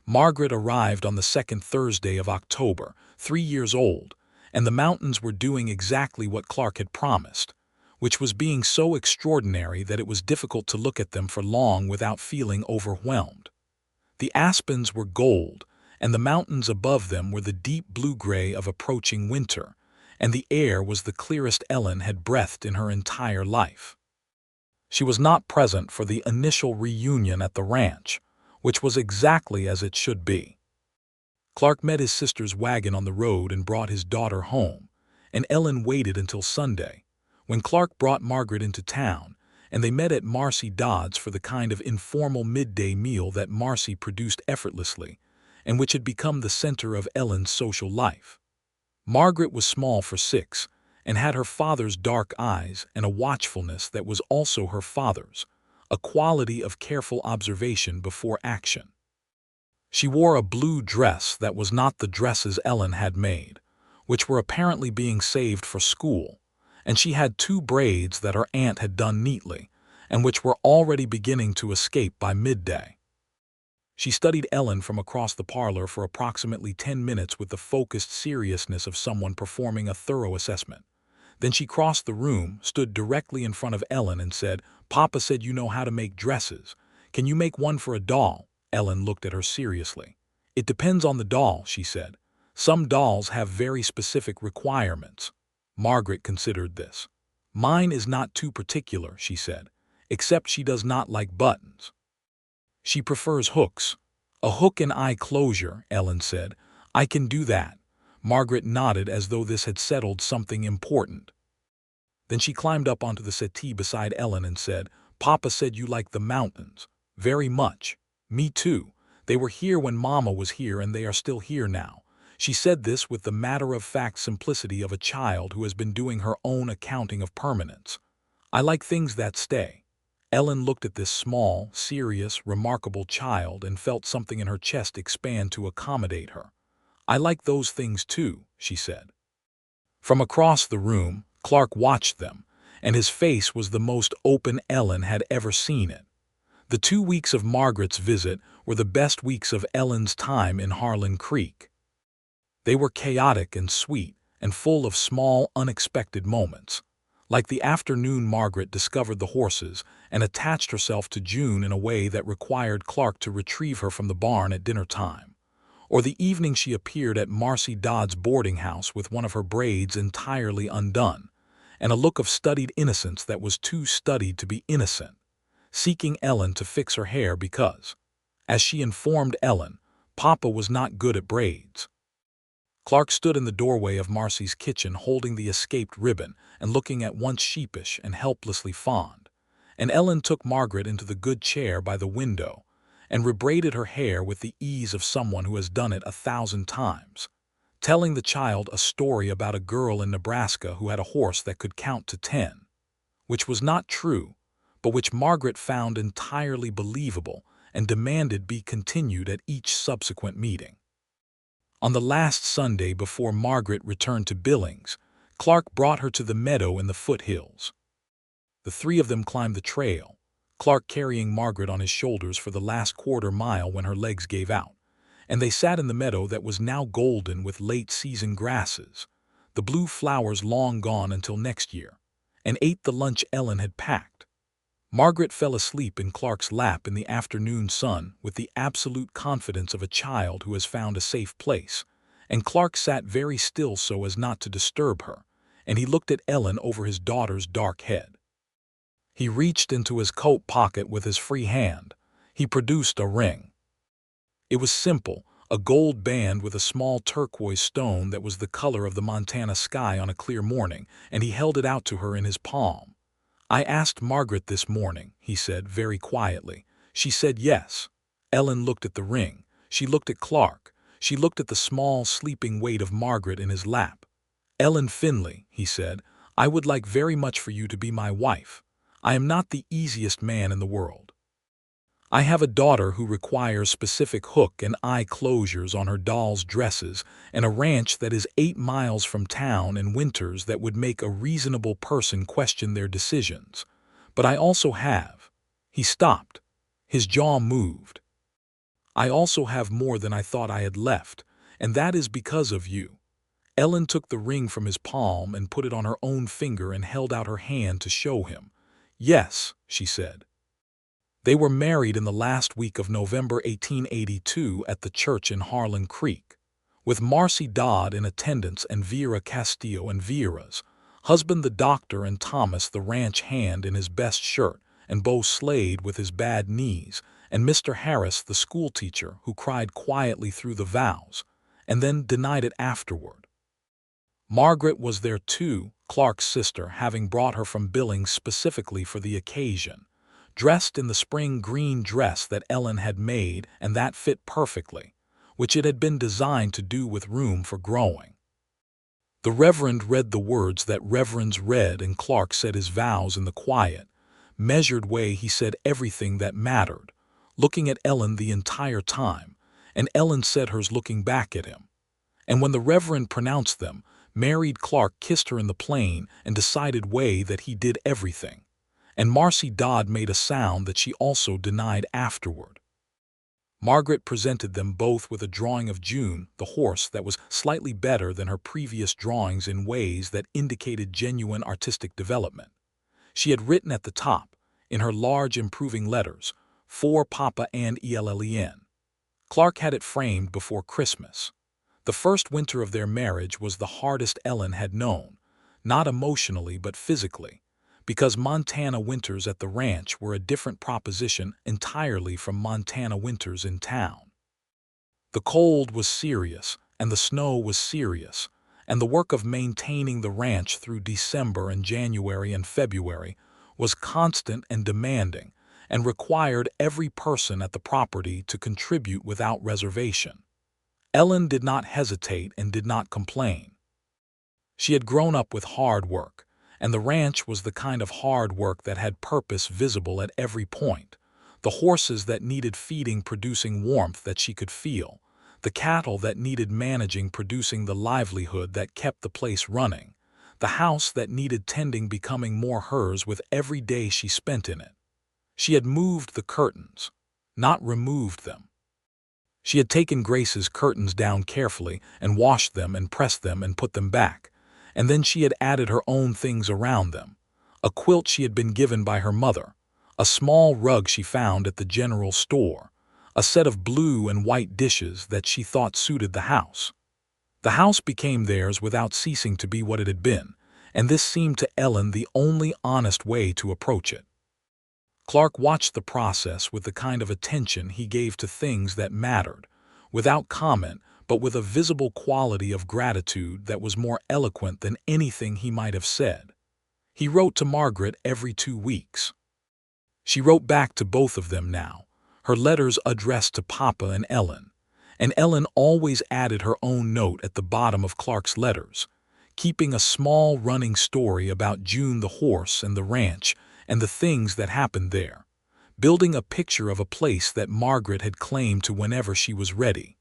Margaret arrived on the second Thursday of October, 3 years old, and the mountains were doing exactly what Clark had promised, which was being so extraordinary that it was difficult to look at them for long without feeling overwhelmed. The aspens were gold, and the mountains above them were the deep blue-gray of approaching winter, and the air was the clearest Ellen had breathed in her entire life. She was not present for the initial reunion at the ranch, which was exactly as it should be. Clark met his sister's wagon on the road and brought his daughter home, and Ellen waited until Sunday, when Clark brought Margaret into town, and they met at Marcy Dodd's for the kind of informal midday meal that Marcy produced effortlessly, and which had become the center of Ellen's social life. Margaret was small for 6, and had her father's dark eyes and a watchfulness that was also her father's, a quality of careful observation before action. She wore a blue dress that was not the dresses Ellen had made, which were apparently being saved for school, and she had 2 braids that her aunt had done neatly, and which were already beginning to escape by midday. She studied Ellen from across the parlor for approximately 10 minutes with the focused seriousness of someone performing a thorough assessment. Then she crossed the room, stood directly in front of Ellen, and said, "Papa said you know how to make dresses. Can you make one for a doll?" Ellen looked at her seriously. "It depends on the doll," she said. "Some dolls have very specific requirements." Margaret considered this. "Mine is not too particular," she said, "except she does not like buttons. She prefers hooks." "A hook and eye closure," Ellen said. "I can do that." Margaret nodded as though this had settled something important. Then she climbed up onto the settee beside Ellen and said, "Papa said you like the mountains." "Very much." "Me too. They were here when Mama was here, and they are still here now." She said this with the matter-of-fact simplicity of a child who has been doing her own accounting of permanence. "I like things that stay." Ellen looked at this small, serious, remarkable child and felt something in her chest expand to accommodate her. "I like those things too," she said. From across the room, Clark watched them, and his face was the most open Ellen had ever seen it. The 2 weeks of Margaret's visit were the best weeks of Ellen's time in Harlan Creek. They were chaotic and sweet, and full of small, unexpected moments. Like the afternoon Margaret discovered the horses and attached herself to June in a way that required Clark to retrieve her from the barn at dinner time. Or the evening she appeared at Marcy Dodd's boarding house with one of her braids entirely undone, and a look of studied innocence that was too studied to be innocent, seeking Ellen to fix her hair because, as she informed Ellen, Papa was not good at braids. Clark stood in the doorway of Marcy's kitchen holding the escaped ribbon and looking at once sheepish and helplessly fond, and Ellen took Margaret into the good chair by the window and rebraided her hair with the ease of someone who has done it 1,000 times, telling the child a story about a girl in Nebraska who had a horse that could count to 10, which was not true, but which Margaret found entirely believable and demanded be continued at each subsequent meeting. On the last Sunday before Margaret returned to Billings, Clark brought her to the meadow in the foothills. The 3 of them climbed the trail, Clark carrying Margaret on his shoulders for the last quarter-mile when her legs gave out, and they sat in the meadow that was now golden with late-season grasses, the blue flowers long gone until next year, and ate the lunch Ellen had packed. Margaret fell asleep in Clark's lap in the afternoon sun with the absolute confidence of a child who has found a safe place, and Clark sat very still so as not to disturb her, and he looked at Ellen over his daughter's dark head. He reached into his coat pocket with his free hand. He produced a ring. It was simple, a gold band with a small turquoise stone that was the color of the Montana sky on a clear morning, and he held it out to her in his palm. "I asked Margaret this morning," he said very quietly. "She said yes." Ellen looked at the ring. She looked at Clark. She looked at the small, sleeping weight of Margaret in his lap. "Ellen Finley," he said, "I would like very much for you to be my wife. I am not the easiest man in the world. I have a daughter who requires specific hook and eye closures on her doll's dresses and a ranch that is 8 miles from town in winters that would make a reasonable person question their decisions. But I also have—" He stopped. His jaw moved. "I also have more than I thought I had left, and that is because of you." Ellen took the ring from his palm and put it on her own finger and held out her hand to show him. "Yes," she said. They were married in the last week of November 1882 at the church in Harlan Creek, with Marcy Dodd in attendance and Vera Castillo and Vera's husband the doctor and Thomas the ranch hand in his best shirt and Bo Slade with his bad knees and Mr. Harris the schoolteacher who cried quietly through the vows and then denied it afterward. Margaret was there too, Clark's sister having brought her from Billings specifically for the occasion, dressed in the spring green dress that Ellen had made and that fit perfectly, which it had been designed to do with room for growing. The Reverend read the words that Reverends read and Clark said his vows in the quiet, measured way he said everything that mattered, looking at Ellen the entire time, and Ellen said hers looking back at him. And when the Reverend pronounced them, married Clark kissed her in the plain and decided way that he did everything. And Marcy Dodd made a sound that she also denied afterward. Margaret presented them both with a drawing of June, the horse, that was slightly better than her previous drawings in ways that indicated genuine artistic development. She had written at the top, in her large improving letters, "For Papa and Ellen." Clark had it framed before Christmas. The first winter of their marriage was the hardest Ellen had known, not emotionally but physically, because Montana winters at the ranch were a different proposition entirely from Montana winters in town. The cold was serious, and the snow was serious, and the work of maintaining the ranch through December and January and February was constant and demanding, and required every person at the property to contribute without reservation. Ellen did not hesitate and did not complain. She had grown up with hard work, and the ranch was the kind of hard work that had purpose visible at every point. The horses that needed feeding producing warmth that she could feel, the cattle that needed managing producing the livelihood that kept the place running, the house that needed tending becoming more hers with every day she spent in it. She had moved the curtains, not removed them. She had taken Grace's curtains down carefully and washed them and pressed them and put them back, and then she had added her own things around them, a quilt she had been given by her mother, a small rug she found at the general store, a set of blue and white dishes that she thought suited the house. The house became theirs without ceasing to be what it had been, and this seemed to Ellen the only honest way to approach it. Clark watched the process with the kind of attention he gave to things that mattered, without comment but with a visible quality of gratitude that was more eloquent than anything he might have said. He wrote to Margaret every 2 weeks. She wrote back to both of them now, her letters addressed to Papa and Ellen always added her own note at the bottom of Clark's letters, keeping a small running story about June the horse and the ranch and the things that happened there, building a picture of a place that Margaret had claimed to whenever she was ready.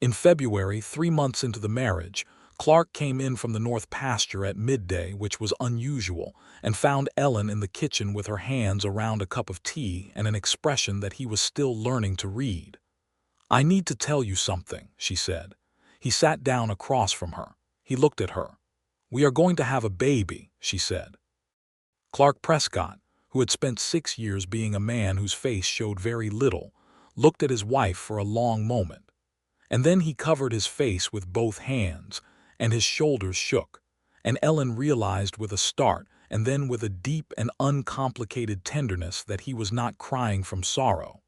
In February, 3 months into the marriage, Clark came in from the north pasture at midday, which was unusual, and found Ellen in the kitchen with her hands around a cup of tea and an expression that he was still learning to read. "I need to tell you something," she said. He sat down across from her. He looked at her. "We are going to have a baby," she said. Clark Prescott, who had spent 6 years being a man whose face showed very little, looked at his wife for a long moment. And then he covered his face with both hands, and his shoulders shook, and Ellen realized with a start and then with a deep and uncomplicated tenderness that he was not crying from sorrow.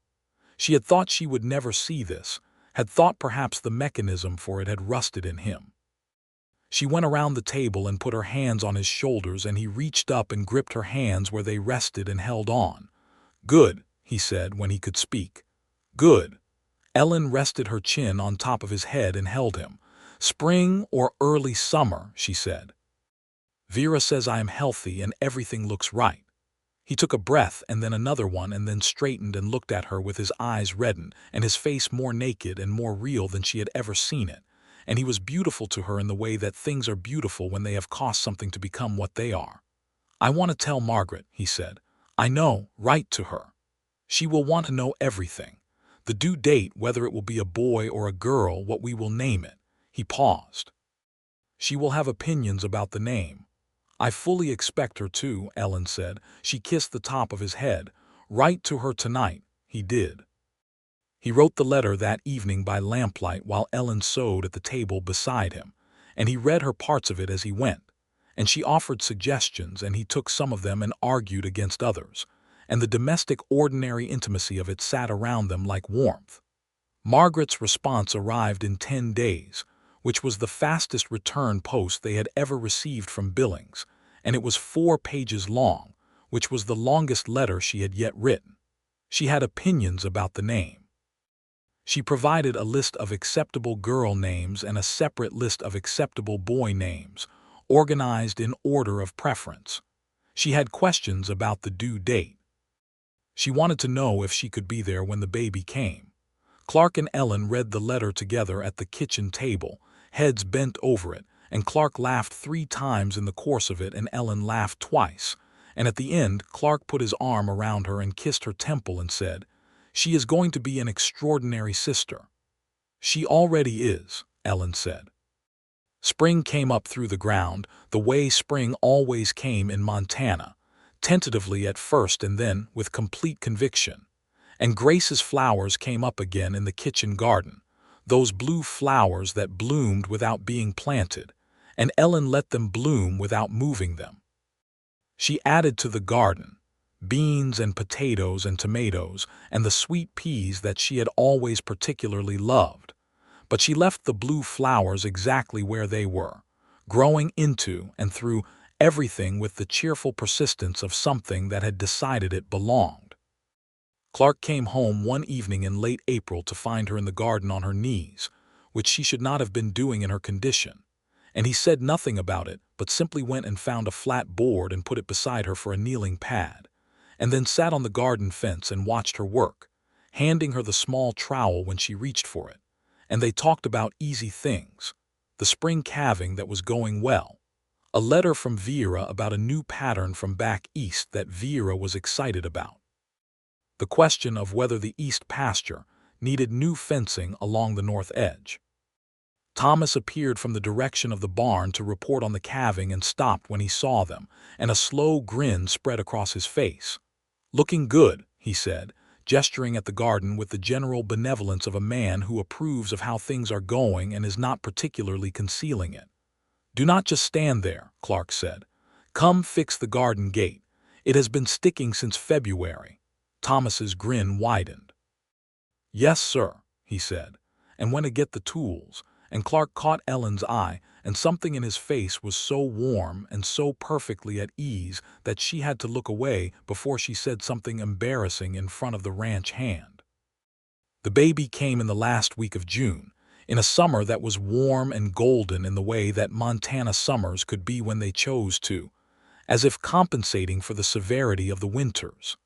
She had thought she would never see this, had thought perhaps the mechanism for it had rusted in him. She went around the table and put her hands on his shoulders, and he reached up and gripped her hands where they rested and held on. "Good," he said when he could speak. "Good." Ellen rested her chin on top of his head and held him. "Spring or early summer," she said. "Vera says I am healthy and everything looks right." He took a breath and then another one and then straightened and looked at her with his eyes reddened and his face more naked and more real than she had ever seen it. And he was beautiful to her in the way that things are beautiful when they have cost something to become what they are. "I want to tell Margaret," he said. "I know, write to her. She will want to know everything. The due date, whether it will be a boy or a girl, what we will name it." He paused. "She will have opinions about the name." "I fully expect her to," Ellen said. She kissed the top of his head. "Write to her tonight." He did. He wrote the letter that evening by lamplight while Ellen sewed at the table beside him, and he read her parts of it as he went. And she offered suggestions, and he took some of them and argued against others, and the domestic ordinary intimacy of it sat around them like warmth. Margaret's response arrived in 10 days, which was the fastest return post they had ever received from Billings, and it was 4 pages long, which was the longest letter she had yet written. She had opinions about the name. She provided a list of acceptable girl names and a separate list of acceptable boy names, organized in order of preference. She had questions about the due date. She wanted to know if she could be there when the baby came. Clark and Ellen read the letter together at the kitchen table, heads bent over it, and Clark laughed 3 times in the course of it and Ellen laughed twice, and at the end Clark put his arm around her and kissed her temple and said, "She is going to be an extraordinary sister." "She already is," Ellen said. Spring came up through the ground, the way spring always came in Montana, tentatively at first and then with complete conviction. And Grace's flowers came up again in the kitchen garden, those blue flowers that bloomed without being planted, and Ellen let them bloom without moving them. She added to the garden beans and potatoes and tomatoes and the sweet peas that she had always particularly loved. But she left the blue flowers exactly where they were, growing into and through everything with the cheerful persistence of something that had decided it belonged. Clark came home one evening in late April to find her in the garden on her knees, which she should not have been doing in her condition, and he said nothing about it but simply went and found a flat board and put it beside her for a kneeling pad, and then sat on the garden fence and watched her work, handing her the small trowel when she reached for it. And they talked about easy things, the spring calving that was going well, a letter from Vera about a new pattern from back east that Vera was excited about, the question of whether the east pasture needed new fencing along the north edge. Thomas appeared from the direction of the barn to report on the calving and stopped when he saw them, and a slow grin spread across his face. "Looking good," he said, gesturing at the garden with the general benevolence of a man who approves of how things are going and is not particularly concealing it. "Do not just stand there," Clark said. "Come fix the garden gate. It has been sticking since February." Thomas's grin widened. "Yes, sir," he said, and went to get the tools, and Clark caught Ellen's eye, and something in his face was so warm and so perfectly at ease that she had to look away before she said something embarrassing in front of the ranch hand. The baby came in the last week of June, in a summer that was warm and golden in the way that Montana summers could be when they chose to, as if compensating for the severity of the winters.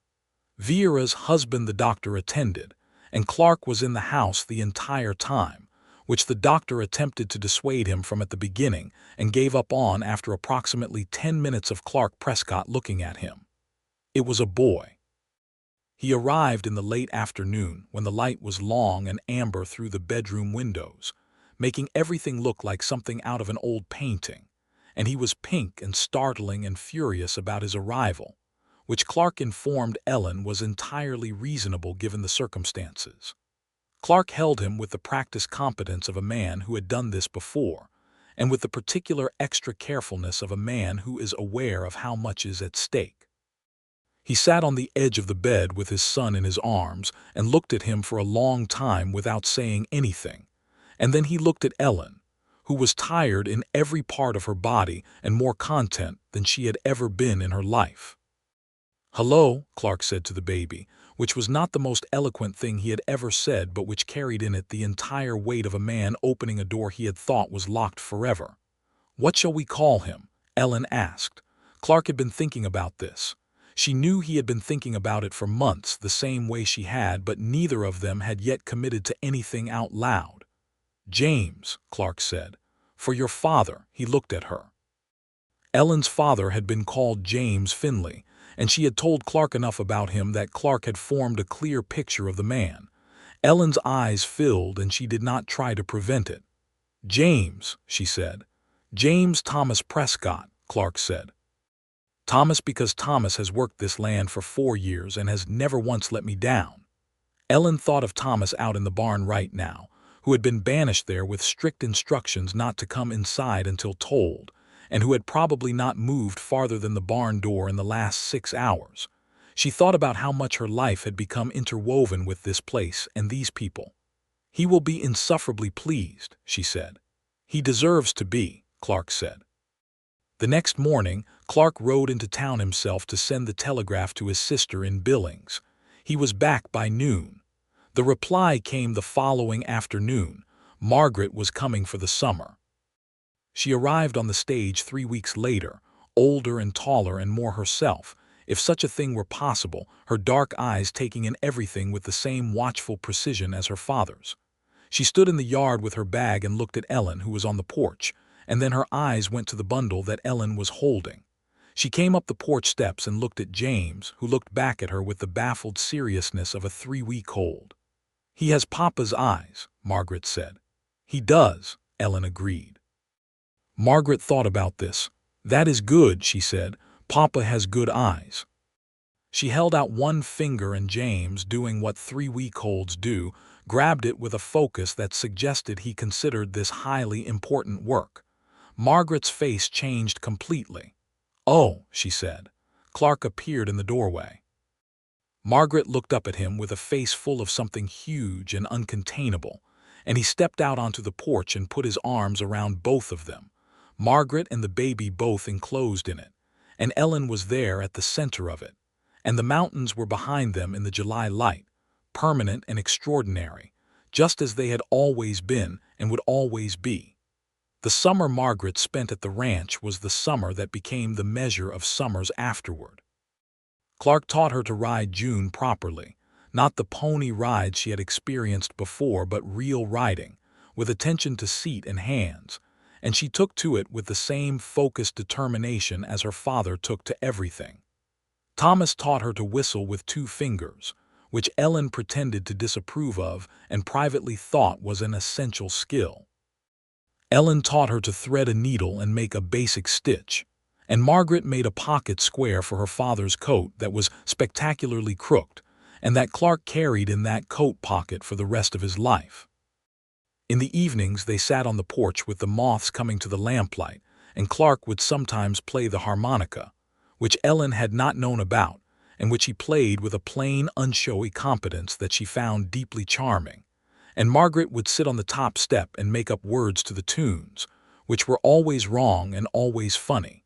Vera's husband the doctor attended, and Clark was in the house the entire time, which the doctor attempted to dissuade him from at the beginning and gave up on after approximately 10 minutes of Clark Prescott looking at him. It was a boy. He arrived in the late afternoon when the light was long and amber through the bedroom windows, making everything look like something out of an old painting, and he was pink and startling and furious about his arrival, which Clark informed Ellen was entirely reasonable given the circumstances. Clark held him with the practiced competence of a man who had done this before, and with the particular extra carefulness of a man who is aware of how much is at stake. He sat on the edge of the bed with his son in his arms and looked at him for a long time without saying anything, and then he looked at Ellen, who was tired in every part of her body and more content than she had ever been in her life. "Hello," Clark said to the baby, which was not the most eloquent thing he had ever said but which carried in it the entire weight of a man opening a door he had thought was locked forever. "What shall we call him?" Ellen asked. Clark had been thinking about this. She knew he had been thinking about it for months the same way she had, but neither of them had yet committed to anything out loud. "James," Clark said. "For your father." He looked at her. Ellen's father had been called James Finley, and she had told Clark enough about him that Clark had formed a clear picture of the man. Ellen's eyes filled, and she did not try to prevent it. "James," she said. "James Thomas Prescott," Clark said. "Thomas, because Thomas has worked this land for 4 years and has never once let me down." Ellen thought of Thomas out in the barn right now, who had been banished there with strict instructions not to come inside until told, and who had probably not moved farther than the barn door in the last 6 hours. She thought about how much her life had become interwoven with this place and these people. "He will be insufferably pleased," she said. "He deserves to be," Clark said. The next morning, Clark rode into town himself to send the telegraph to his sister in Billings. He was back by noon. The reply came the following afternoon. Margaret was coming for the summer. She arrived on the stage 3 weeks later, older and taller and more herself, if such a thing were possible, her dark eyes taking in everything with the same watchful precision as her father's. She stood in the yard with her bag and looked at Ellen, who was on the porch, and then her eyes went to the bundle that Ellen was holding. She came up the porch steps and looked at James, who looked back at her with the baffled seriousness of a 3-week-old. "He has Papa's eyes," Margaret said. "He does," Ellen agreed. Margaret thought about this. "That is good," she said. "Papa has good eyes." She held out one finger, and James, doing what 3-week-olds do, grabbed it with a focus that suggested he considered this highly important work. Margaret's face changed completely. "Oh," she said. Clark appeared in the doorway. Margaret looked up at him with a face full of something huge and uncontainable, and he stepped out onto the porch and put his arms around both of them. Margaret and the baby both enclosed in it, and Ellen was there at the center of it, and the mountains were behind them in the July light, permanent and extraordinary, just as they had always been and would always be. The summer Margaret spent at the ranch was the summer that became the measure of summers afterward. Clark taught her to ride June properly, not the pony rides she had experienced before, but real riding, with attention to seat and hands, and she took to it with the same focused determination as her father took to everything. Thomas taught her to whistle with 2 fingers, which Ellen pretended to disapprove of and privately thought was an essential skill. Ellen taught her to thread a needle and make a basic stitch, and Margaret made a pocket square for her father's coat that was spectacularly crooked, and that Clark carried in that coat pocket for the rest of his life. In the evenings they sat on the porch with the moths coming to the lamplight, and Clark would sometimes play the harmonica, which Ellen had not known about, and which he played with a plain, unshowy competence that she found deeply charming. And Margaret would sit on the top step and make up words to the tunes, which were always wrong and always funny.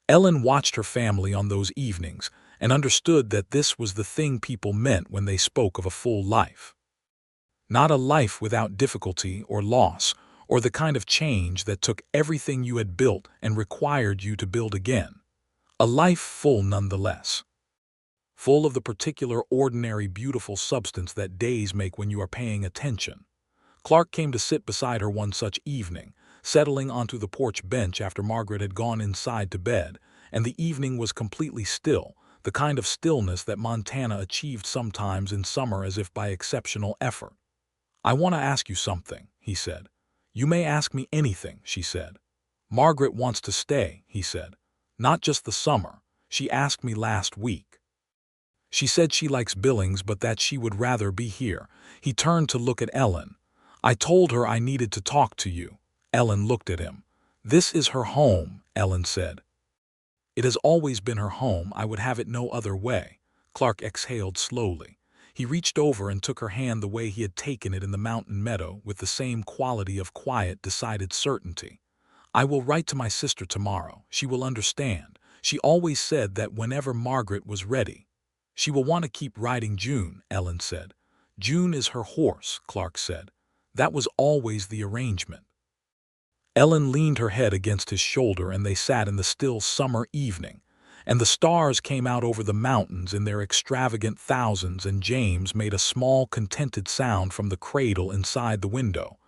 Ellen watched her family on those evenings and understood that this was the thing people meant when they spoke of a full life. Not a life without difficulty or loss, or the kind of change that took everything you had built and required you to build again. A life full nonetheless. Full of the particular ordinary beautiful substance that days make when you are paying attention. Clark came to sit beside her one such evening, settling onto the porch bench after Margaret had gone inside to bed, and the evening was completely still, the kind of stillness that Montana achieved sometimes in summer as if by exceptional effort. "I want to ask you something," he said. "You may ask me anything," she said. "Margaret wants to stay," he said. "Not just the summer. She asked me last week. She said she likes Billings but that she would rather be here." He turned to look at Ellen. "I told her I needed to talk to you." Ellen looked at him. "This is her home," Ellen said. "It has always been her home. I would have it no other way." Clark exhaled slowly. He reached over and took her hand the way he had taken it in the mountain meadow, with the same quality of quiet, decided certainty. "I will write to my sister tomorrow. She will understand. She always said that whenever Margaret was ready." She will want to keep riding June, Ellen said. June is her horse, Clark said. That was always the arrangement. Ellen leaned her head against his shoulder and they sat in the still summer evening, and the stars came out over the mountains in their extravagant thousands, and James made a small contented sound from the cradle inside the window,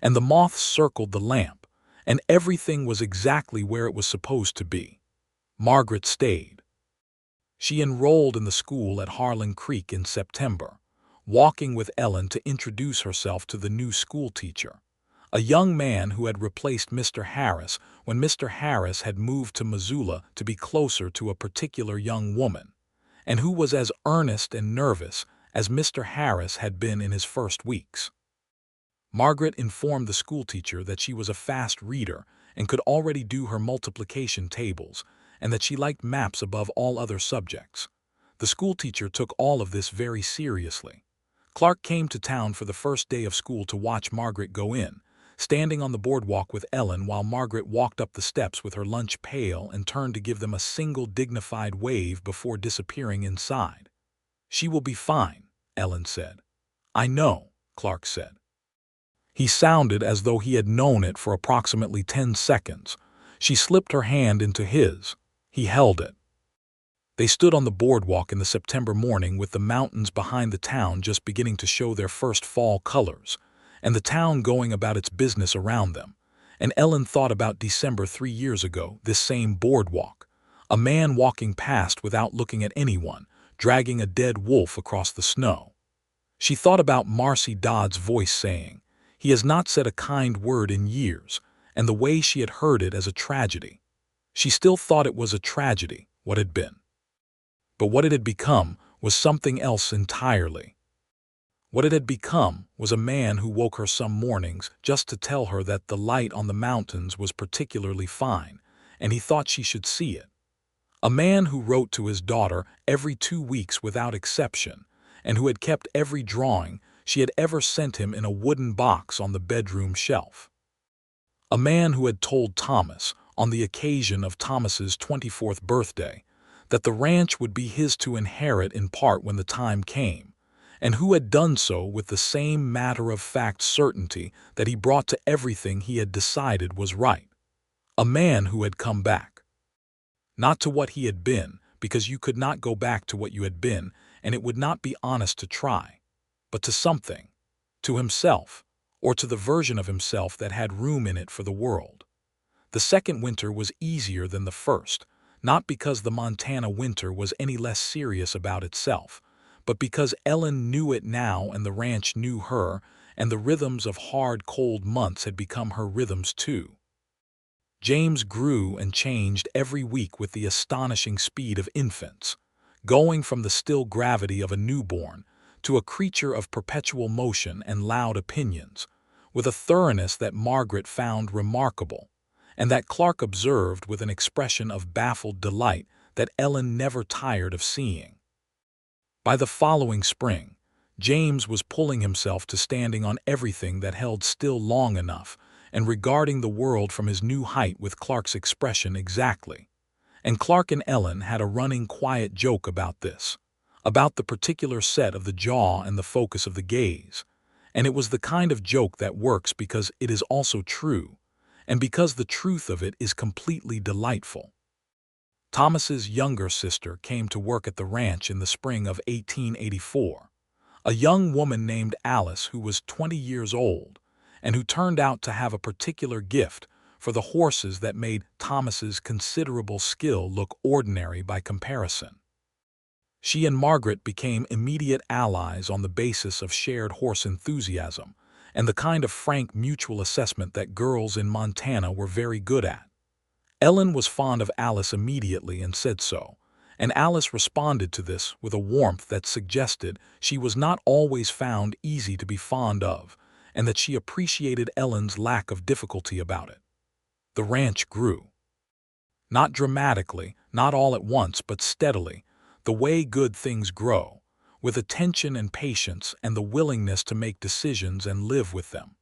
and the moths circled the lamp, and everything was exactly where it was supposed to be. Margaret stayed. She enrolled in the school at Harlan Creek in September, walking with Ellen to introduce herself to the new schoolteacher, a young man who had replaced Mr. Harris when Mr. Harris had moved to Missoula to be closer to a particular young woman, and who was as earnest and nervous as Mr. Harris had been in his first weeks. Margaret informed the schoolteacher that she was a fast reader and could already do her multiplication tables, and that she liked maps above all other subjects. The schoolteacher took all of this very seriously. Clark came to town for the first day of school to watch Margaret go in, standing on the boardwalk with Ellen while Margaret walked up the steps with her lunch pail and turned to give them a single dignified wave before disappearing inside. "She will be fine," Ellen said. "I know," Clark said. He sounded as though he had known it for approximately 10 seconds. She slipped her hand into his. He held it. They stood on the boardwalk in the September morning with the mountains behind the town just beginning to show their first fall colors, and the town going about its business around them. And Ellen thought about December 3 years ago, this same boardwalk. A man walking past without looking at anyone, dragging a dead wolf across the snow. She thought about Marcy Dodd's voice saying, "He has not said a kind word in years," and the way she had heard it as a tragedy. She still thought it was a tragedy, what had been. But what it had become was something else entirely. What it had become was a man who woke her some mornings just to tell her that the light on the mountains was particularly fine, and he thought she should see it. A man who wrote to his daughter every 2 weeks without exception, and who had kept every drawing she had ever sent him in a wooden box on the bedroom shelf. A man who had told Thomas, on the occasion of Thomas's 24th birthday, that the ranch would be his to inherit in part when the time came, and who had done so with the same matter-of-fact certainty that he brought to everything he had decided was right. A man who had come back. Not to what he had been, because you could not go back to what you had been, and it would not be honest to try, but to something, to himself, or to the version of himself that had room in it for the world. The second winter was easier than the first, not because the Montana winter was any less serious about itself, but because Ellen knew it now and the ranch knew her, and the rhythms of hard, cold months had become her rhythms too. James grew and changed every week with the astonishing speed of infants, going from the still gravity of a newborn to a creature of perpetual motion and loud opinions, with a thoroughness that Margaret found remarkable, and that Clark observed with an expression of baffled delight that Ellen never tired of seeing. By the following spring, James was pulling himself to standing on everything that held still long enough and regarding the world from his new height with Clark's expression exactly. And Clark and Ellen had a running quiet joke about this, about the particular set of the jaw and the focus of the gaze, and it was the kind of joke that works because it is also true, and because the truth of it is completely delightful. Thomas's younger sister came to work at the ranch in the spring of 1884, a young woman named Alice who was 20 years old and who turned out to have a particular gift for the horses that made Thomas's considerable skill look ordinary by comparison. She and Margaret became immediate allies on the basis of shared horse enthusiasm and the kind of frank mutual assessment that girls in Montana were very good at. Ellen was fond of Alice immediately and said so, and Alice responded to this with a warmth that suggested she was not always found easy to be fond of, and that she appreciated Ellen's lack of difficulty about it. The ranch grew. Not dramatically, not all at once, but steadily, the way good things grow, with attention and patience and the willingness to make decisions and live with them.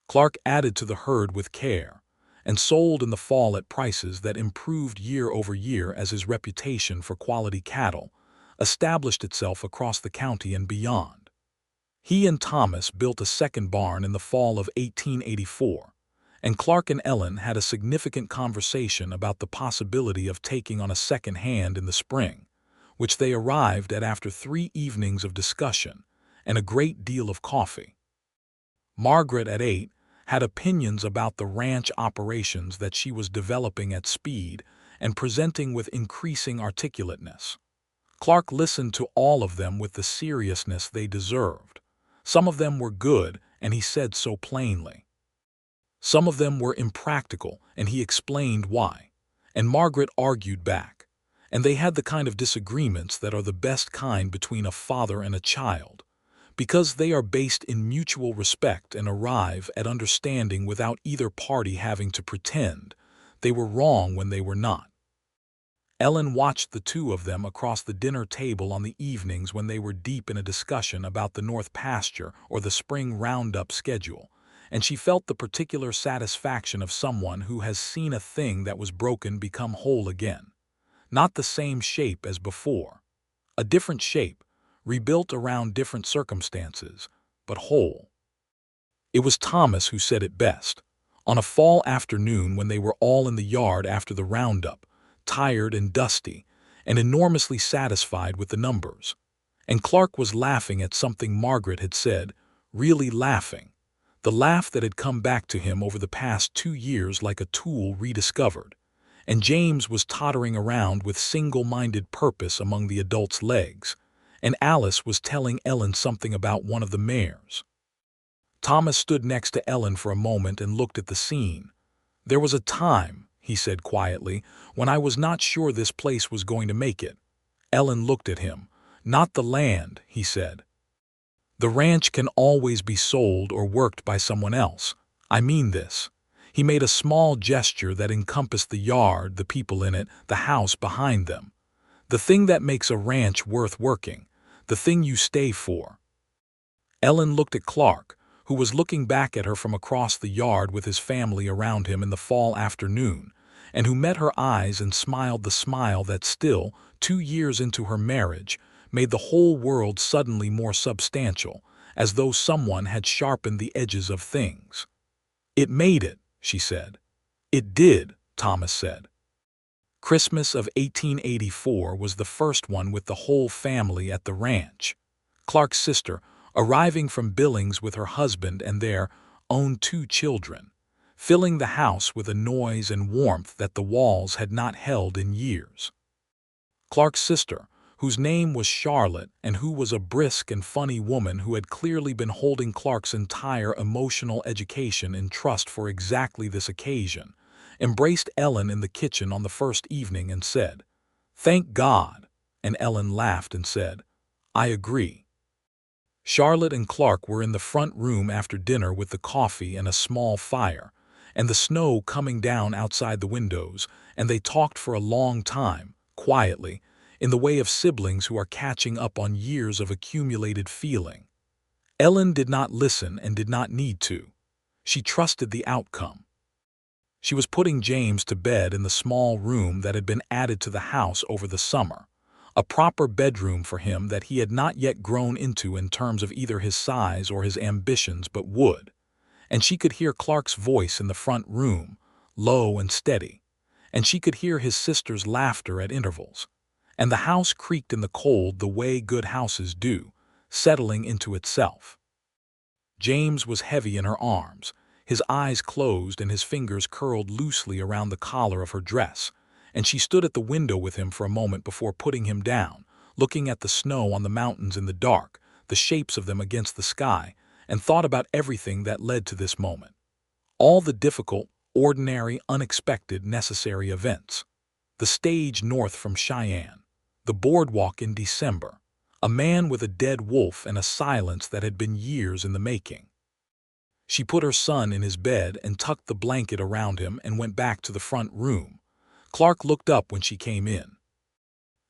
Clark added to the herd with care, and sold in the fall at prices that improved year over year as his reputation for quality cattle, established itself across the county and beyond. He and Thomas built a second barn in the fall of 1884, and Clark and Ellen had a significant conversation about the possibility of taking on a second hand in the spring, which they arrived at after 3 evenings of discussion and a great deal of coffee. Margaret, at 8, had opinions about the ranch operations that she was developing at speed and presenting with increasing articulateness. Clark listened to all of them with the seriousness they deserved. Some of them were good, and he said so plainly. Some of them were impractical, and he explained why. And Margaret argued back. And they had the kind of disagreements that are the best kind between a father and a child, because they are based in mutual respect and arrive at understanding without either party having to pretend they were wrong when they were not. Ellen watched the two of them across the dinner table on the evenings when they were deep in a discussion about the North Pasture or the spring roundup schedule, and she felt the particular satisfaction of someone who has seen a thing that was broken become whole again. Not the same shape as before. A different shape, rebuilt around different circumstances, but whole. It was Thomas who said it best. On a fall afternoon when they were all in the yard after the roundup, tired and dusty, and enormously satisfied with the numbers. And Clark was laughing at something Margaret had said, really laughing. The laugh that had come back to him over the past 2 years like a tool rediscovered. And James was tottering around with single-minded purpose among the adults' legs, and Alice was telling Ellen something about one of the mares. Thomas stood next to Ellen for a moment and looked at the scene. "There was a time," he said quietly, "when I was not sure this place was going to make it." Ellen looked at him. "Not the land," he said. "The ranch can always be sold or worked by someone else. I mean this." He made a small gesture that encompassed the yard, the people in it, the house behind them. "The thing that makes a ranch worth working. The thing you stay for." Ellen looked at Clark, who was looking back at her from across the yard with his family around him in the fall afternoon, and who met her eyes and smiled the smile that still, 2 years into her marriage, made the whole world suddenly more substantial, as though someone had sharpened the edges of things. "It made it," she said. "It did," Thomas said. Christmas of 1884 was the first one with the whole family at the ranch. Clark's sister, arriving from Billings with her husband and their own 2 children, filling the house with a noise and warmth that the walls had not held in years. Clark's sister, whose name was Charlotte and who was a brisk and funny woman who had clearly been holding Clark's entire emotional education in trust for exactly this occasion, embraced Ellen in the kitchen on the first evening and said, "Thank God," and Ellen laughed and said, "I agree." Charlotte and Clark were in the front room after dinner with the coffee and a small fire, and the snow coming down outside the windows, and they talked for a long time, quietly, in the way of siblings who are catching up on years of accumulated feeling. Ellen did not listen and did not need to. She trusted the outcome. She was putting James to bed in the small room that had been added to the house over the summer, a proper bedroom for him that he had not yet grown into in terms of either his size or his ambitions but would. And she could hear Clark's voice in the front room, low and steady, and she could hear his sister's laughter at intervals. And the house creaked in the cold the way good houses do, settling into itself. James was heavy in her arms, his eyes closed and his fingers curled loosely around the collar of her dress, and she stood at the window with him for a moment before putting him down, looking at the snow on the mountains in the dark, the shapes of them against the sky, and thought about everything that led to this moment. All the difficult, ordinary, unexpected, necessary events. The stage north from Cheyenne. The boardwalk in December. A man with a dead wolf and a silence that had been years in the making. She put her son in his bed and tucked the blanket around him and went back to the front room. Clark looked up when she came in.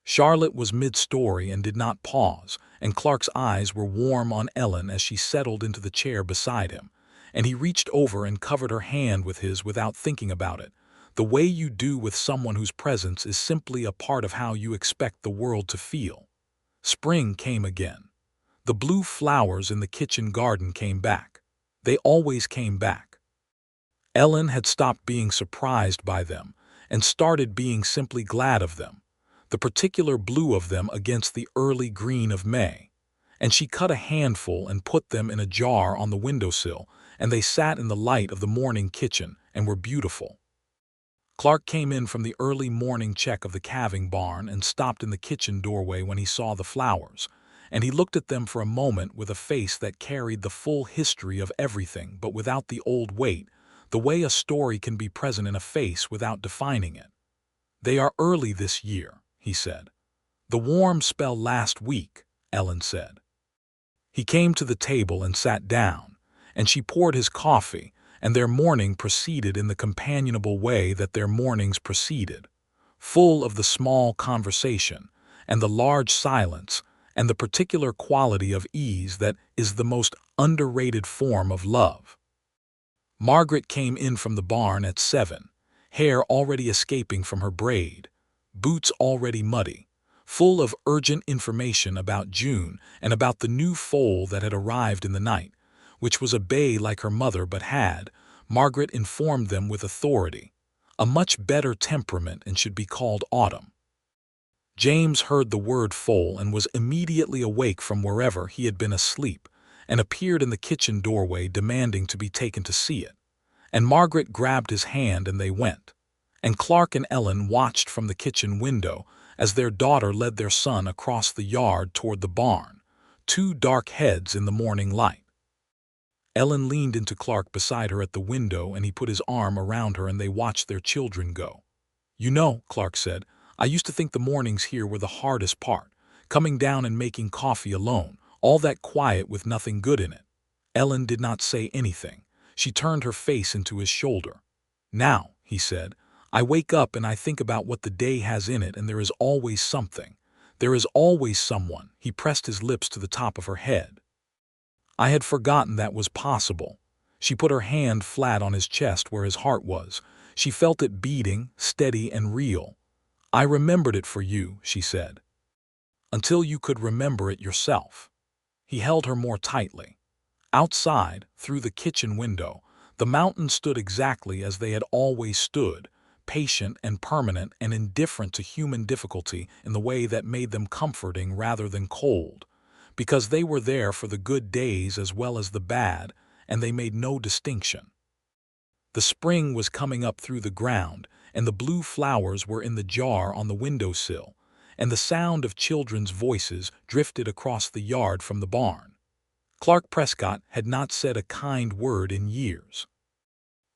Charlotte was mid-story and did not pause, and Clark's eyes were warm on Ellen as she settled into the chair beside him, and he reached over and covered her hand with his without thinking about it, the way you do with someone whose presence is simply a part of how you expect the world to feel. Spring came again. The blue flowers in the kitchen garden came back. They always came back. Ellen had stopped being surprised by them and started being simply glad of them, the particular blue of them against the early green of May. And she cut a handful and put them in a jar on the windowsill, and they sat in the light of the morning kitchen and were beautiful. Clark came in from the early morning check of the calving barn and stopped in the kitchen doorway when he saw the flowers, and he looked at them for a moment with a face that carried the full history of everything but without the old weight, the way a story can be present in a face without defining it. "They are early this year," he said. "The warm spell last week," Ellen said. He came to the table and sat down, and she poured his coffee, and their morning proceeded in the companionable way that their mornings proceeded, full of the small conversation, and the large silence, and the particular quality of ease that is the most underrated form of love. Margaret came in from the barn at 7, hair already escaping from her braid, boots already muddy, full of urgent information about June and about the new foal that had arrived in the night, which was a bay like her mother but had, Margaret informed them with authority, a much better temperament and should be called Autumn. James heard the word foal and was immediately awake from wherever he had been asleep, and appeared in the kitchen doorway demanding to be taken to see it. And Margaret grabbed his hand and they went. And Clark and Ellen watched from the kitchen window as their daughter led their son across the yard toward the barn, two dark heads in the morning light. Ellen leaned into Clark beside her at the window, and he put his arm around her and they watched their children go. "You know," Clark said, "I used to think the mornings here were the hardest part, coming down and making coffee alone, all that quiet with nothing good in it." Ellen did not say anything. She turned her face into his shoulder. "Now," he said, "I wake up and I think about what the day has in it, and there is always something. There is always someone." He pressed his lips to the top of her head. "I had forgotten that was possible." She put her hand flat on his chest where his heart was. She felt it beating, steady and real. "I remembered it for you," she said, "until you could remember it yourself." He held her more tightly. Outside, through the kitchen window, the mountains stood exactly as they had always stood, patient and permanent and indifferent to human difficulty in the way that made them comforting rather than cold, because they were there for the good days as well as the bad, and they made no distinction. The spring was coming up through the ground, and the blue flowers were in the jar on the windowsill, and the sound of children's voices drifted across the yard from the barn. Clark Prescott had not said a kind word in years.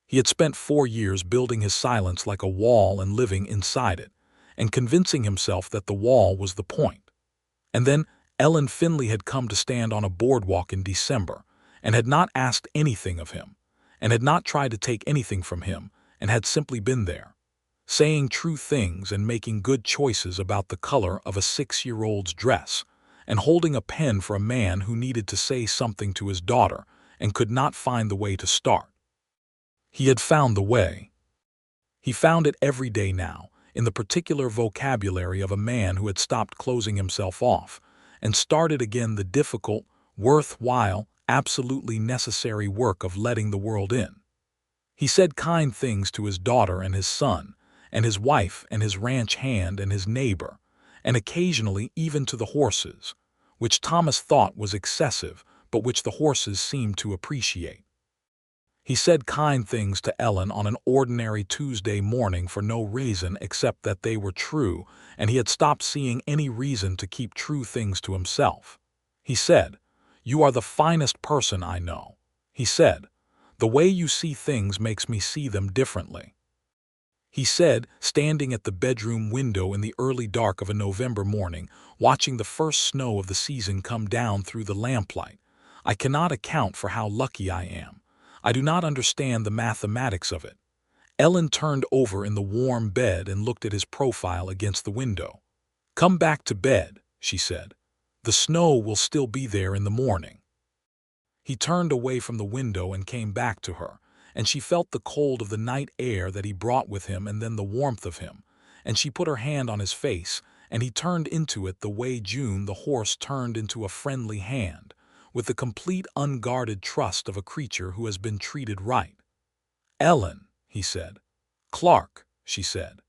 He had spent 4 years building his silence like a wall and living inside it, and convincing himself that the wall was the point. And then Ellen Finley had come to stand on a boardwalk in December, and had not asked anything of him, and had not tried to take anything from him, and had simply been there, saying true things and making good choices about the color of a 6-year-old's dress, and holding a pen for a man who needed to say something to his daughter and could not find the way to start. He had found the way. He found it every day now, in the particular vocabulary of a man who had stopped closing himself off, and started again the difficult, worthwhile, absolutely necessary work of letting the world in. He said kind things to his daughter and his son, and his wife and his ranch hand and his neighbor, and occasionally even to the horses, which Thomas thought was excessive, but which the horses seemed to appreciate. He said kind things to Ellen on an ordinary Tuesday morning for no reason except that they were true, and he had stopped seeing any reason to keep true things to himself. He said, "You are the finest person I know." He said, "The way you see things makes me see them differently." He said, standing at the bedroom window in the early dark of a November morning, watching the first snow of the season come down through the lamplight, "I cannot account for how lucky I am. I do not understand the mathematics of it." Ellen turned over in the warm bed and looked at his profile against the window. "Come back to bed," she said. "The snow will still be there in the morning." He turned away from the window and came back to her, and she felt the cold of the night air that he brought with him and then the warmth of him, and she put her hand on his face, and he turned into it the way June the horse turned into a friendly hand, with the complete unguarded trust of a creature who has been treated right. "Ellen," he said. "Clark," she said.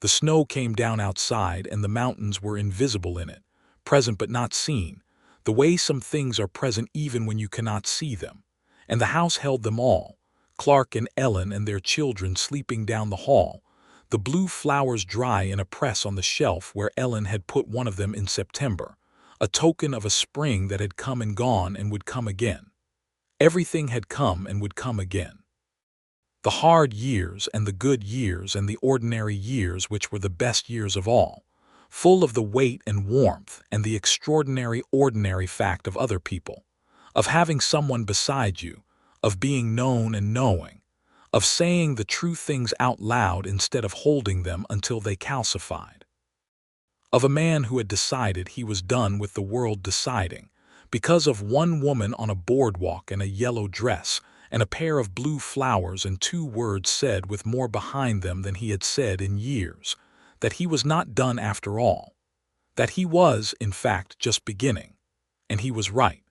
The snow came down outside and the mountains were invisible in it, present but not seen, the way some things are present even when you cannot see them. And the house held them all, Clark and Ellen and their children sleeping down the hall, the blue flowers dry in a press on the shelf where Ellen had put one of them in September, a token of a spring that had come and gone and would come again. Everything had come and would come again. The hard years and the good years and the ordinary years which were the best years of all, full of the weight and warmth and the extraordinary ordinary fact of other people, of having someone beside you, of being known and knowing, of saying the true things out loud instead of holding them until they calcified, of a man who had decided he was done with the world deciding, because of one woman on a boardwalk in a yellow dress and a pair of blue flowers and 2 words said with more behind them than he had said in years, that he was not done after all, that he was, in fact, just beginning, and he was right.